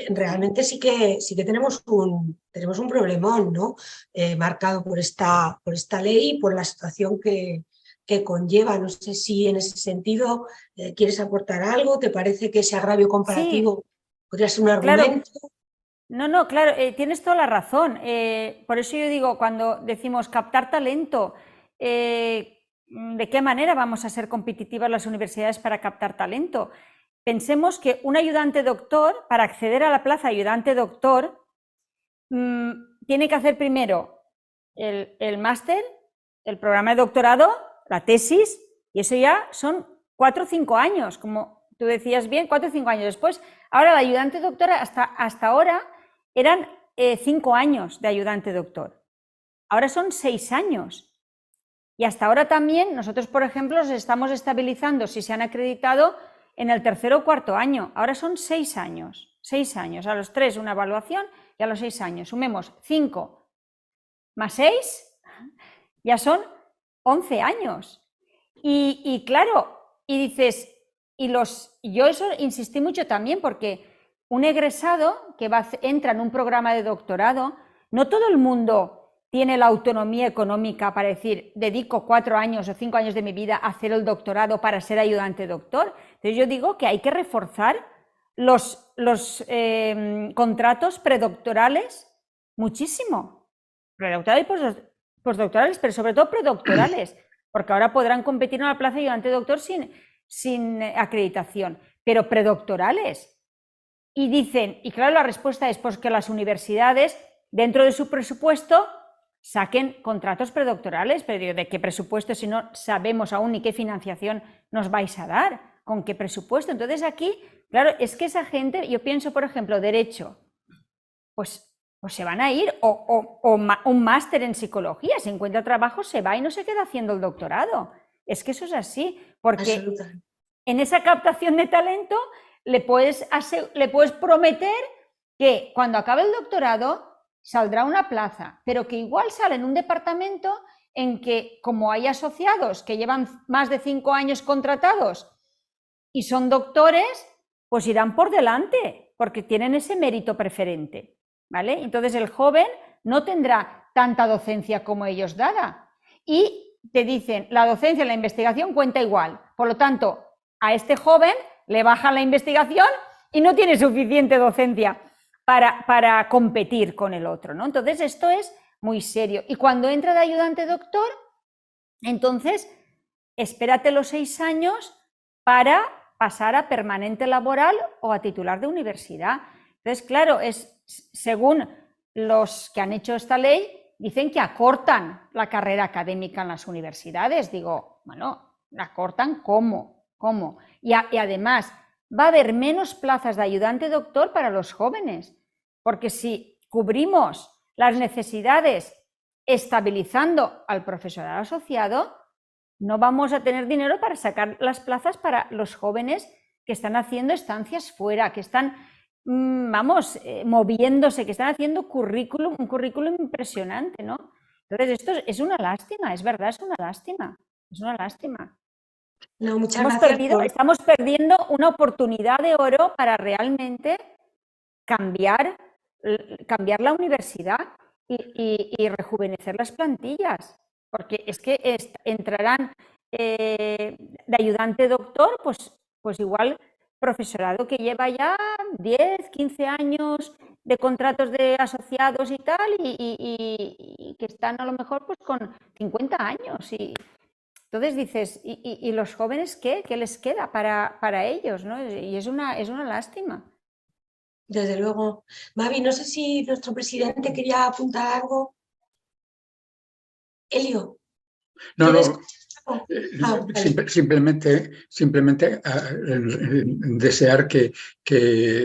realmente sí que tenemos un problemón, ¿no? Marcado por esta ley y por la situación que conlleva. No sé si en ese sentido quieres aportar algo, ¿te parece que ese agravio comparativo podría ser un argumento? Claro. No, claro, tienes toda la razón. Por eso yo digo, cuando decimos captar talento, ¿de qué manera vamos a ser competitivas las universidades para captar talento? Pensemos que un ayudante doctor, para acceder a la plaza de ayudante doctor, tiene que hacer primero el máster, el programa de doctorado, la tesis, y eso ya son 4 o 5 años, como tú decías bien, 4 o 5 años después. Ahora, la ayudante doctora, hasta ahora, eran 5 años de ayudante doctor. Ahora son 6 años. Y hasta ahora también, nosotros, por ejemplo, los estamos estabilizando, si se han acreditado, en el 3er o 4er año. Ahora son 6 años. 6 años. A los 3 una evaluación y a los 6 años. Sumemos 5 más 6, ya son 11 años. Y claro, y dices, yo eso insistí mucho también, porque un egresado que entra en un programa de doctorado, no todo el mundo tiene la autonomía económica para decir, dedico 4 años o 5 años de mi vida a hacer el doctorado para ser ayudante doctor. Entonces yo digo que hay que reforzar los contratos predoctorales muchísimo. Predoctorales y postdoctorales, pero sobre todo predoctorales, porque ahora podrán competir en la plaza de ayudante doctor sin acreditación, pero predoctorales. Y dicen, y claro, la respuesta es pues que las universidades, dentro de su presupuesto, saquen contratos predoctorales. Pero ¿de qué presupuesto si no sabemos aún ni qué financiación nos vais a dar? ¿Con qué presupuesto? Entonces aquí, claro, es que esa gente, yo pienso, por ejemplo, derecho, pues se van a ir, o un máster en psicología, si encuentra trabajo se va y no se queda haciendo el doctorado. Es que eso es así, porque en esa captación de talento le puedes prometer que cuando acabe el doctorado saldrá una plaza, pero que igual sale en un departamento en que, como hay asociados que llevan más de 5 años contratados y son doctores, pues irán por delante, porque tienen ese mérito preferente, ¿vale? Entonces el joven no tendrá tanta docencia como ellos dada. Y te dicen, la docencia y la investigación cuenta igual. Por lo tanto, a este joven le bajan la investigación y no tiene suficiente docencia para competir con el otro, ¿no? Entonces esto es muy serio. Y cuando entra de ayudante doctor, entonces espérate los 6 años para pasar a permanente laboral o a titular de universidad. Entonces, claro, según los que han hecho esta ley, dicen que acortan la carrera académica en las universidades. Digo, bueno, ¿la acortan cómo? Y además, va a haber menos plazas de ayudante doctor para los jóvenes, porque si cubrimos las necesidades estabilizando al profesorado asociado, no vamos a tener dinero para sacar las plazas para los jóvenes que están haciendo estancias fuera, que están, moviéndose, que están haciendo un currículum impresionante, ¿no? Entonces esto es una lástima, es verdad, es una lástima. No, muchas gracias. Estamos perdiendo una oportunidad de oro para realmente cambiar la universidad y rejuvenecer las plantillas, porque es que entrarán de ayudante doctor, pues igual profesorado que lleva ya 10, 15 años de contratos de asociados y tal, y que están a lo mejor pues con 50 años. Y entonces dices, ¿y los jóvenes qué? ¿Qué les queda para ellos, ¿no? Y es una lástima. Desde luego. Mavi, no sé si nuestro presidente quería apuntar algo. Elio, No, ¿quieres? no. Vale. Simplemente desear que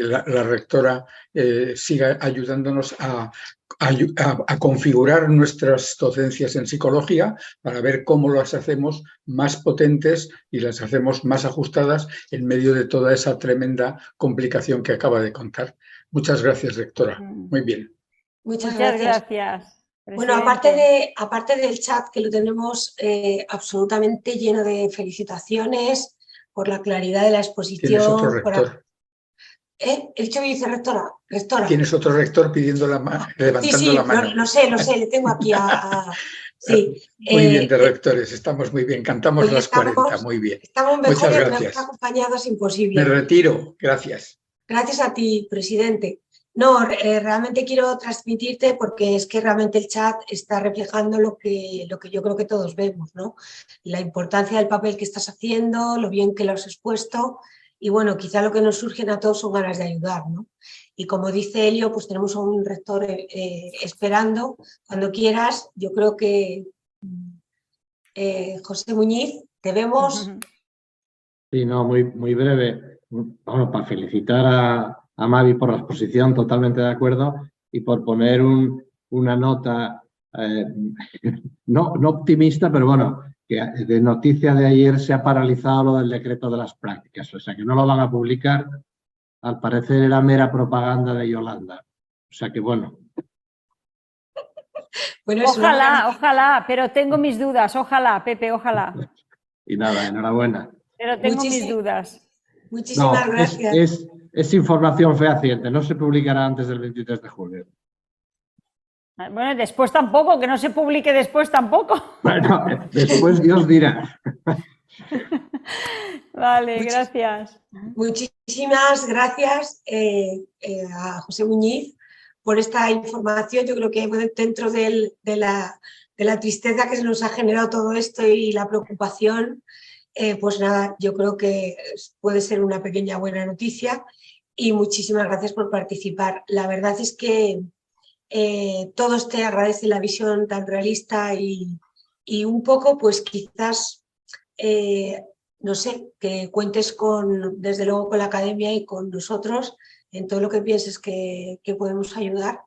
la rectora siga ayudándonos a configurar nuestras docencias en psicología para ver cómo las hacemos más potentes y las hacemos más ajustadas en medio de toda esa tremenda complicación que acaba de contar. Muchas gracias, rectora. Muy bien. Muchas Muchas gracias. gracias. Bueno, aparte del chat, que lo tenemos absolutamente lleno de felicitaciones por la claridad de la exposición. Tienes otro rector. He dicho vicerrectora, rectora. Tienes otro rector pidiendo levantando la mano. Lo sé, le tengo aquí sí. Muy bien, de rectores, estamos muy bien, cantamos las 40, muy bien. Estamos Muchas mejor gracias. acompañados, imposible. Me retiro, gracias. Gracias a ti, presidente. No, realmente quiero transmitirte, porque es que realmente el chat está reflejando lo que yo creo que todos vemos, ¿no? La importancia del papel que estás haciendo, lo bien que lo has expuesto, y bueno, quizá lo que nos surgen a todos son ganas de ayudar, ¿no? Y como dice Elio, pues tenemos a un rector esperando. Cuando quieras, yo creo que José Muñiz, te vemos. Sí, no, muy breve. Bueno, para felicitar a Mavi por la exposición, totalmente de acuerdo, y por poner una nota no optimista, pero bueno, que de noticia de ayer se ha paralizado lo del decreto de las prácticas, o sea que no lo van a publicar. Al parecer era mera propaganda de Yolanda. O sea que bueno. Ojalá, pero tengo mis dudas. Ojalá, Pepe, ojalá. Y nada, enhorabuena. Pero tengo mis dudas. Muchísimas gracias. Es información fehaciente, no se publicará antes del 23 de julio. Bueno, después tampoco, que no se publique después tampoco. Bueno, después Dios dirá. Vale, gracias. Muchísimas gracias a José Muñiz por esta información. Yo creo que dentro de la tristeza que se nos ha generado todo esto y la preocupación, pues nada, yo creo que puede ser una pequeña buena noticia, y muchísimas gracias por participar. La verdad es que todos te agradecen la visión tan realista y un poco, pues quizás, no sé, que cuentes desde luego con la academia y con nosotros en todo lo que pienses que podemos ayudar,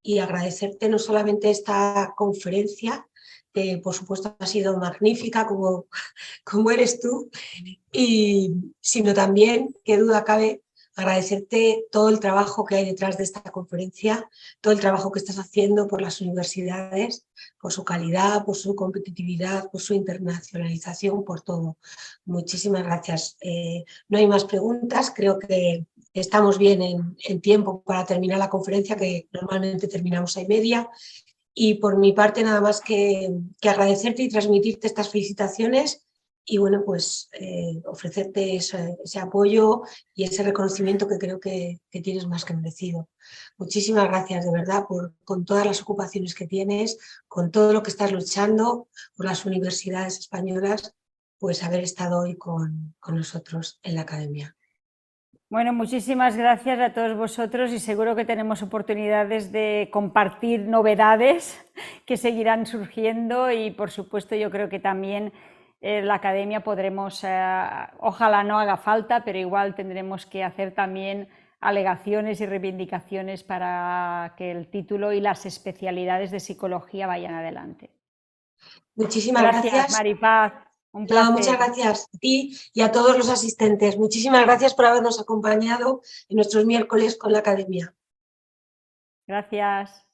y agradecerte no solamente esta conferencia, que por supuesto ha sido magnífica como eres tú, sino también, qué duda cabe, agradecerte todo el trabajo que hay detrás de esta conferencia, todo el trabajo que estás haciendo por las universidades, por su calidad, por su competitividad, por su internacionalización, por todo. Muchísimas gracias. No hay más preguntas, creo que estamos bien en tiempo para terminar la conferencia, que normalmente terminamos a 1:30. Y por mi parte nada más que agradecerte y transmitirte estas felicitaciones, y bueno, pues ofrecerte ese apoyo y ese reconocimiento que creo que tienes más que merecido. Muchísimas gracias, de verdad, con todas las ocupaciones que tienes, con todo lo que estás luchando por las universidades españolas, pues haber estado hoy con nosotros en la academia. Bueno, muchísimas gracias a todos vosotros, y seguro que tenemos oportunidades de compartir novedades que seguirán surgiendo, y por supuesto yo creo que también la academia podremos, ojalá no haga falta, pero igual tendremos que hacer también alegaciones y reivindicaciones para que el título y las especialidades de psicología vayan adelante. Muchísimas gracias. Maripaz. Un placer. Muchas gracias a ti y a todos los asistentes. Muchísimas gracias por habernos acompañado en nuestros miércoles con la academia. Gracias.